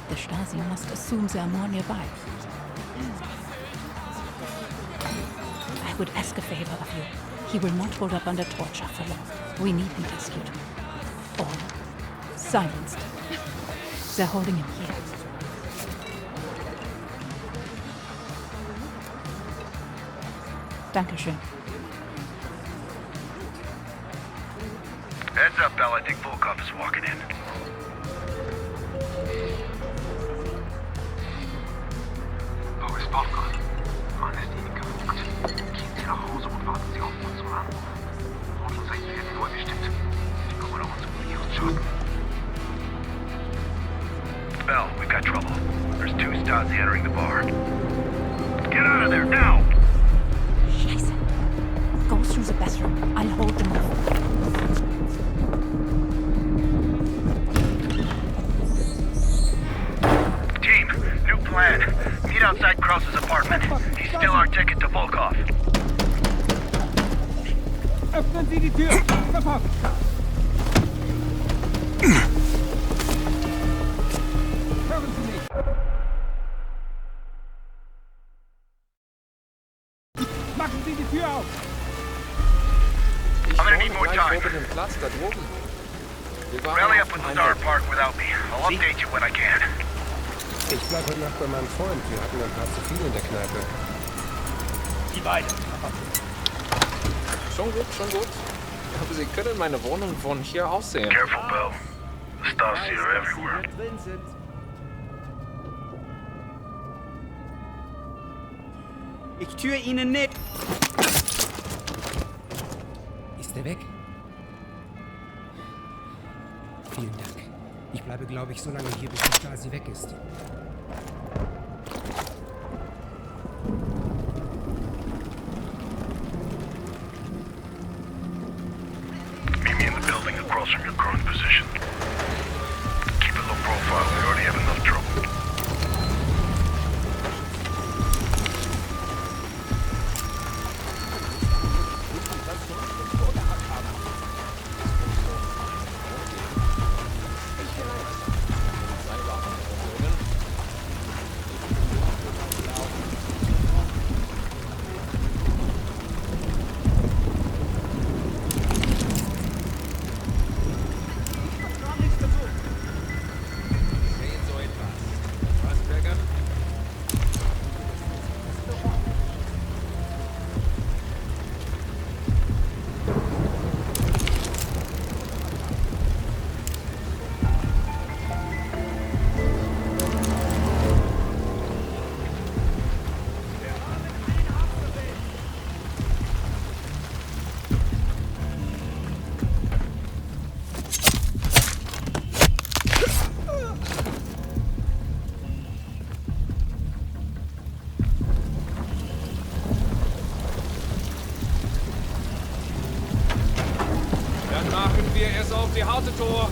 The Stasi must assume they are more nearby. I would ask a favor of you. He will not hold up under torture for long. We need him rescued. Or silenced. They're holding him here. Dankeschön. Heads up, Bell. I think Volkov is walking in. Wo ist Volkov? Mann ist Ihnen gebucht. Gehen Sie nach Hause und warten Sie auf unseren Anruf. Rund um 16 Uhr bestimmt. Sie kommen auf uns Schaden. Bell, we've got trouble. There's 2 Stasi entering the bar. Get out of there, now! Scheiße. Go through the bathroom. I'll hold them off. Team, new plan. Meet outside Kraus's apartment. He's still our ticket to Volkov. Öffnen Sie die Tür! Sofort! Hören Sie mich! Machen Sie die Tür auf! I'm gonna need more time. Den Platz da droben. Wir waren Rally auf up in dem the Star Heimweg. Park without me. I'll update you when I can. Ich bleib heute Nacht bei meinem Freund. Wir hatten ein paar zu viel in der Kneipe. die Beine. Schon gut, schon gut. Aber Sie können meine Wohnung von hier aus sehen. Careful, Bell. The stars here are everywhere. Ich tue Ihnen nicht. Ist er weg? Vielen Dank. Ich bleibe, glaube ich, so lange hier, bis die Stasi weg ist. Meet me in the building across from your current position. Keep a low profile. We already have enough trouble. Dann machen wir es auf die harte Tor.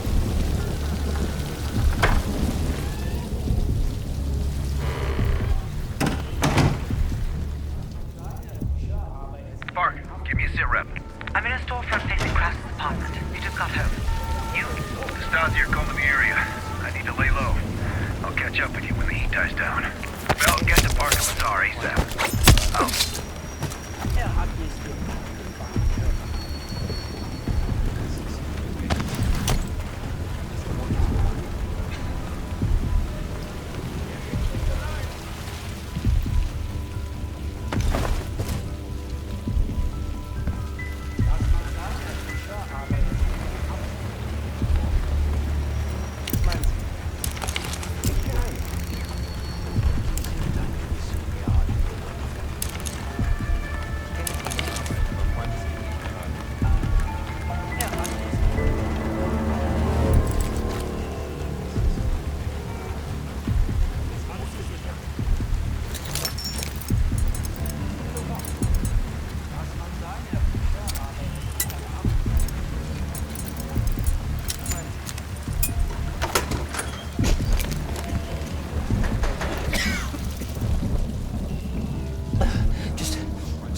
Park, give me a sit rep. I'm in a storefront facing Kraft's apartment. You just got home. You? The stars here comb the area. I need to lay low. I'll catch up with you when the heat dies down. Bell, get to Park and Lazar ASAP. Out.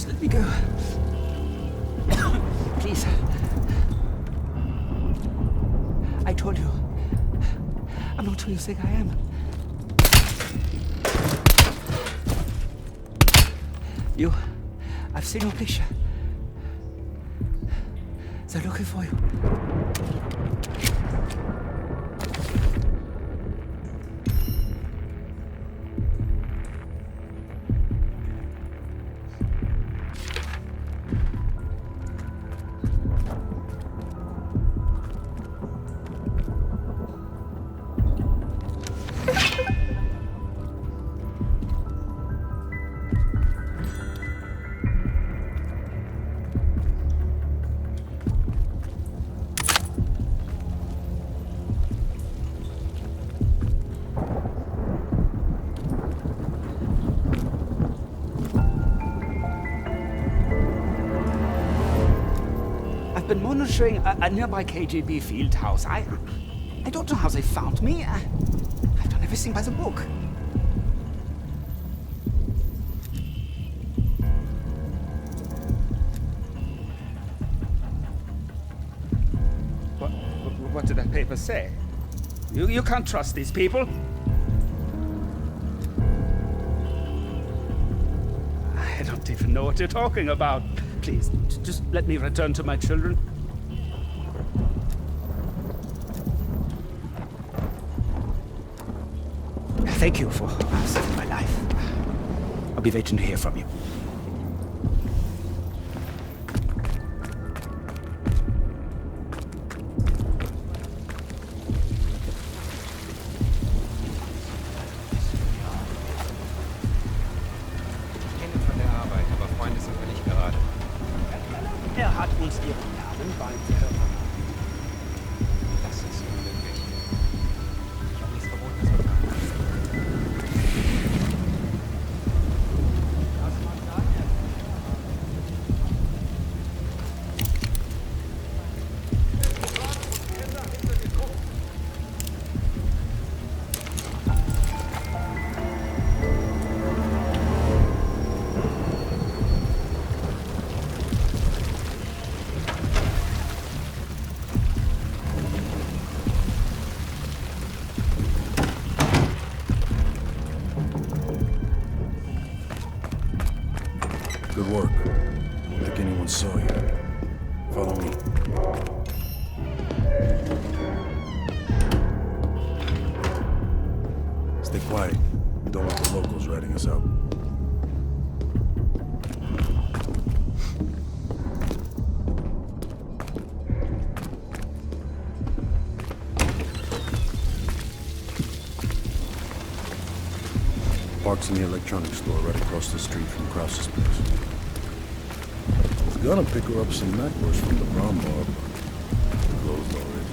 Let me go. Please. I told you. I'm not who you think I am. I've seen your picture. They're looking for you. I've been monitoring a nearby KGB field house. I don't know how they found me. I've done everything by the book. What did that paper say? You can't trust these people. I don't even know what you're talking about. Please, just let me return to my children. Thank you for saving my life. I'll be waiting to hear from you. Lernen weiterhören. Das ist unmöglich. Ich habe nichts Verbotenes getan. Das mag sein. Good work. Don't think anyone saw you. Follow me. Stay quiet. We don't want the locals ratting us out. Park's in the electronics store right across the street from Krause's place. I was gonna pick her up some macros from the brown bar, but closed already.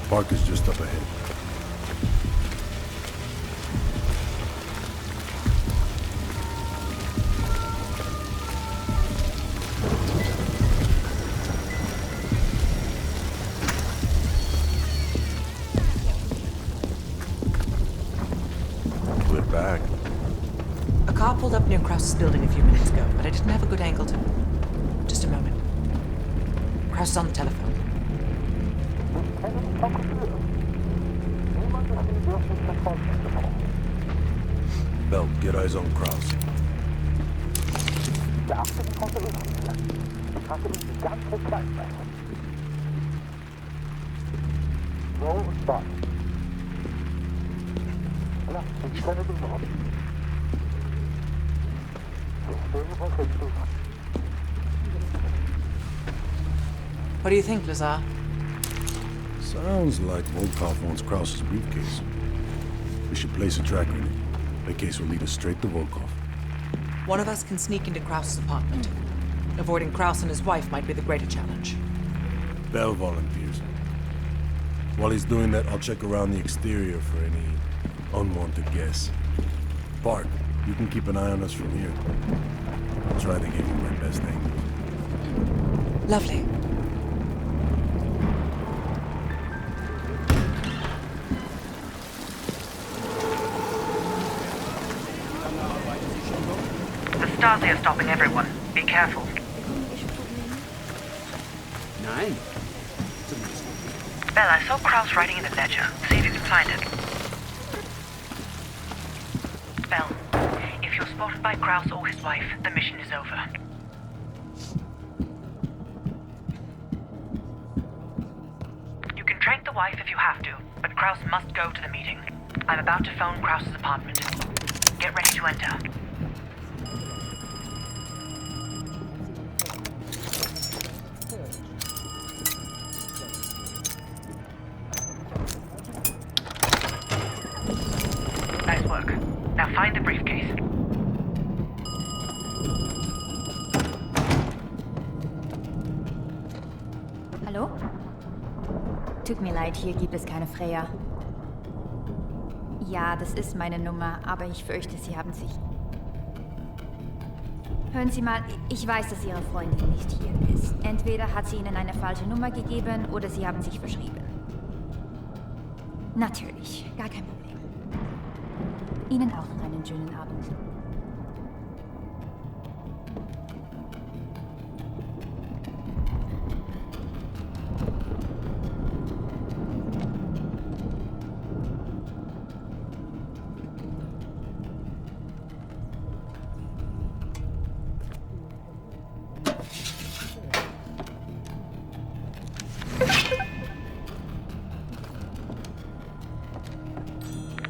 Park is just up ahead. We're back. A car pulled up near Krause's building a few minutes ago, but I didn't have a good angle to... Just a moment. Kraus is on the telephone. Belt, get eyes on Krause. What do you think, Lazar? Sounds like Volkov wants Krause's briefcase. We should place a tracker in it. The case will lead us straight to Volkov. One of us can sneak into Krause's apartment. Avoiding Krause and his wife might be the greater challenge. Bell volunteers. While he's doing that, I'll check around the exterior for any unwanted guests. Park, you can keep an eye on us from here. I'll try to give you my best angle. Lovely. The Stasi are stopping everyone. Be careful. Nein. Belle, I saw Kraus writing in the ledger. See if you can find it. Belle, if you're spotted by Kraus or his wife, the mission is over. You can track the wife if you have to, but Kraus must go to the meeting. I'm about to phone Kraus's apartment. Get ready to enter. Nice work. Now find the briefcase. Hallo? Tut mir leid, hier gibt es keine Freya. Ja, das ist meine Nummer, aber ich fürchte, Sie haben sich... Hören Sie mal, ich weiß, dass Ihre Freundin nicht hier ist. Entweder hat sie Ihnen eine falsche Nummer gegeben oder Sie haben sich verschrieben. Natürlich, gar kein Problem. Ihnen auch noch einen schönen Abend.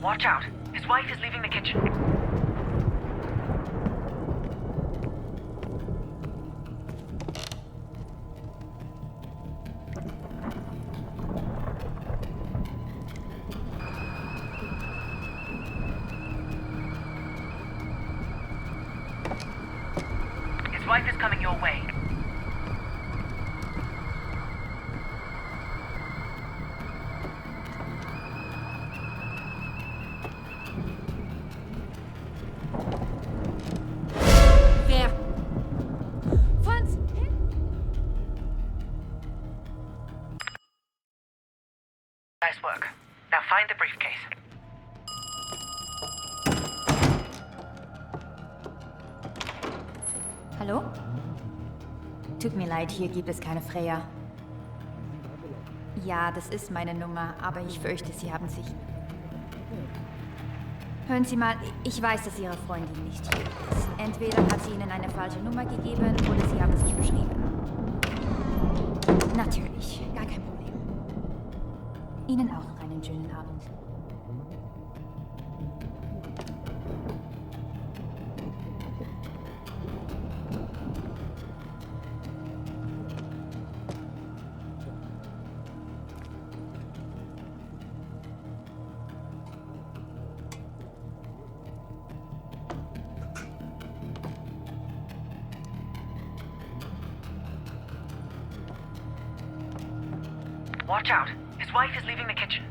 Watch out. His wife is leaving the kitchen. His wife is coming your way. Wer? Franz! Nice work. Now find the briefcase. Hallo? Tut mir leid, hier gibt es keine Freya. Ja, das ist meine Nummer, aber ich fürchte, Sie haben sich... Hören Sie mal, ich weiß, dass Ihre Freundin nicht hier ist. Entweder hat sie Ihnen eine falsche Nummer gegeben oder Sie haben sich verschrieben. Natürlich, gar kein Problem. Ihnen auch noch einen schönen Abend. Watch out. His wife is leaving the kitchen.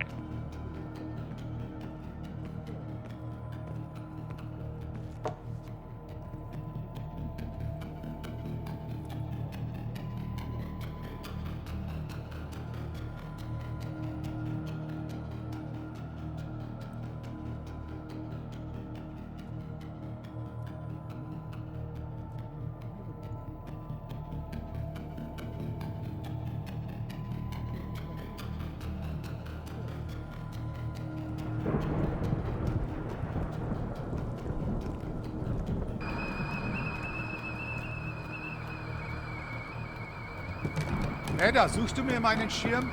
Edda, suchst du mir meinen Schirm?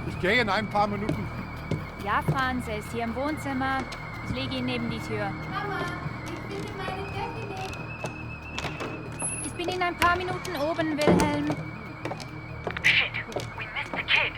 Ich gehe in ein paar Minuten. Ja, Franz, er ist hier im Wohnzimmer. Ich lege ihn neben die Tür. Mama, ich bin in meine Decke nicht. Ich bin in ein paar Minuten oben, Wilhelm. Shit, we missed the kid.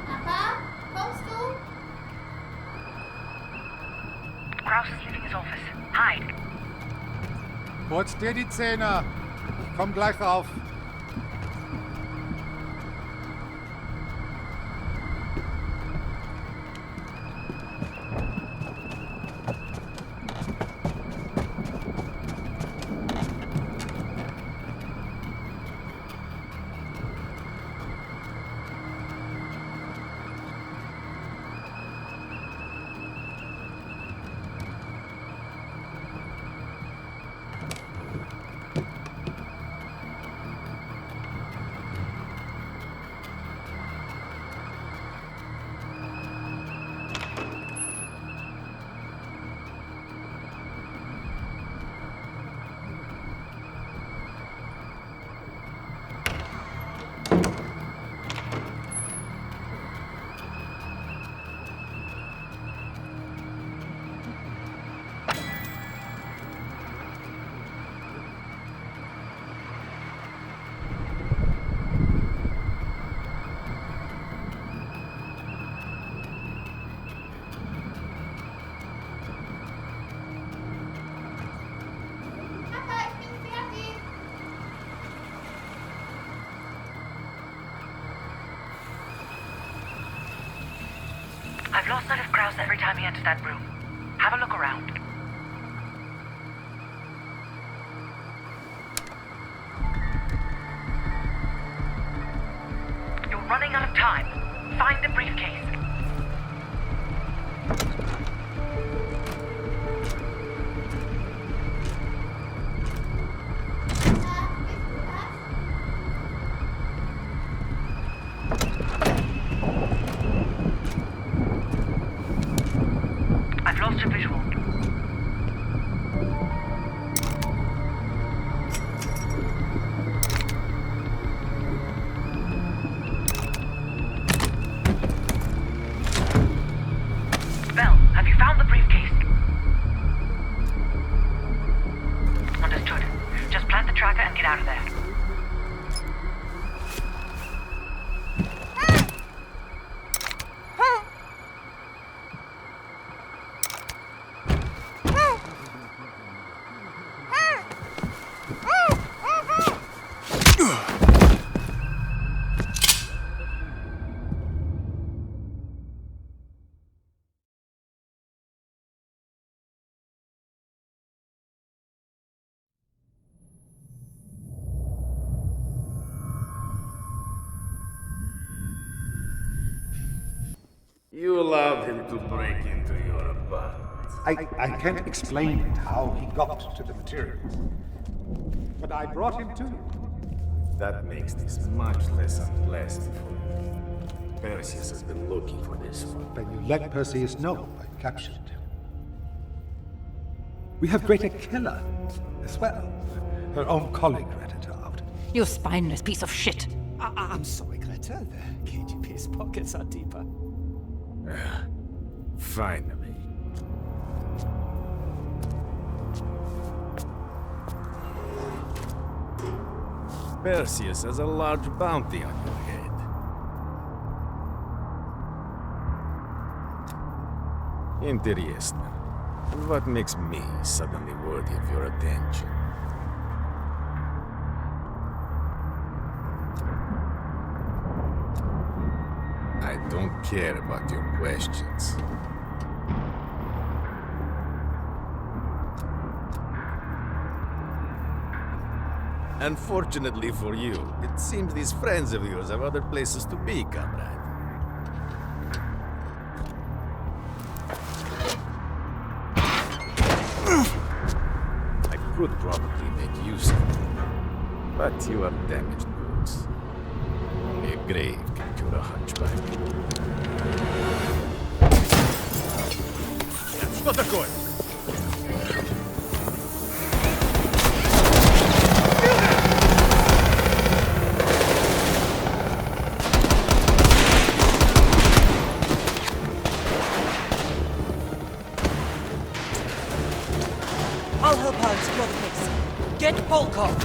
Papa, kommst du? Kraus is leaving his office. Hide. Putz dir die Zähne. Ich komm gleich rauf. I've lost sight of Kraus every time he enters that room. Have a look around. You're running out of time. Find the briefcase. tracker and get out of there. You allowed him to break into your apartment. I can't explain how he got to the materials. But I brought him to you. That makes this much less unpleasant for you. Perseus has been looking for this one. Then you let Perseus know I captured him. We have Greta Killer as well. Her own colleague ratted her out. You spineless piece of shit. I'm sorry, Greta. The KGB's pockets are deeper. Finally. Perseus has a large bounty on your head. Interesting. What makes me suddenly worthy of your attention? I don't care about your questions. Unfortunately for you, it seems these friends of yours have other places to be, comrade. I could probably make use of you, but you have damaged goods. Only a grave can cure a hunchback. Что такое? I'll help her secure the place. Get Volkov!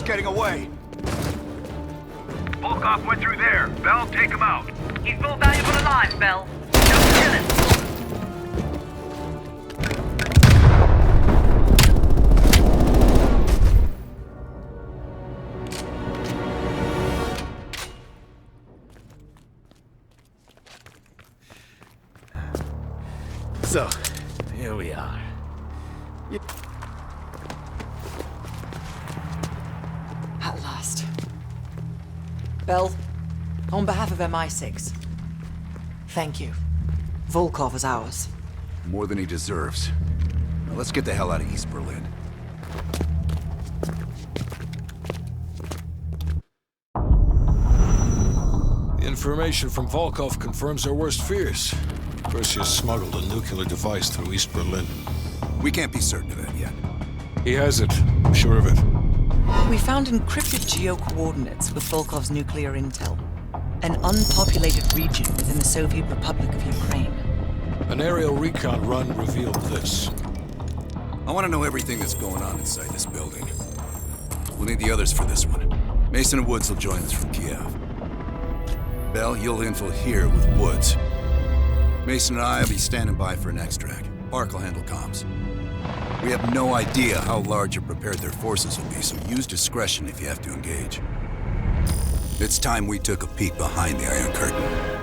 Getting away. Volkov went through there. Bell, take him out. He's more valuable alive, Bell. Just kill him. So, here we are. At last. Bell, on behalf of MI6, thank you. Volkov is ours. More than he deserves. Now let's get the hell out of East Berlin. The information from Volkov confirms our worst fears. Perseus smuggled a nuclear device through East Berlin. We can't be certain of that yet. He has it. I'm sure of it. We found encrypted geo-coordinates with Volkov's nuclear intel. An unpopulated region within the Soviet Republic of Ukraine. An aerial recon run revealed this. I want to know everything that's going on inside this building. We'll need the others for this one. Mason and Woods will join us from Kiev. Bell, you'll infill here with Woods. Mason and I will be standing by for an extract. Park will handle comms. We have no idea how large or prepared their forces will be, so use discretion if you have to engage. It's time we took a peek behind the Iron Curtain.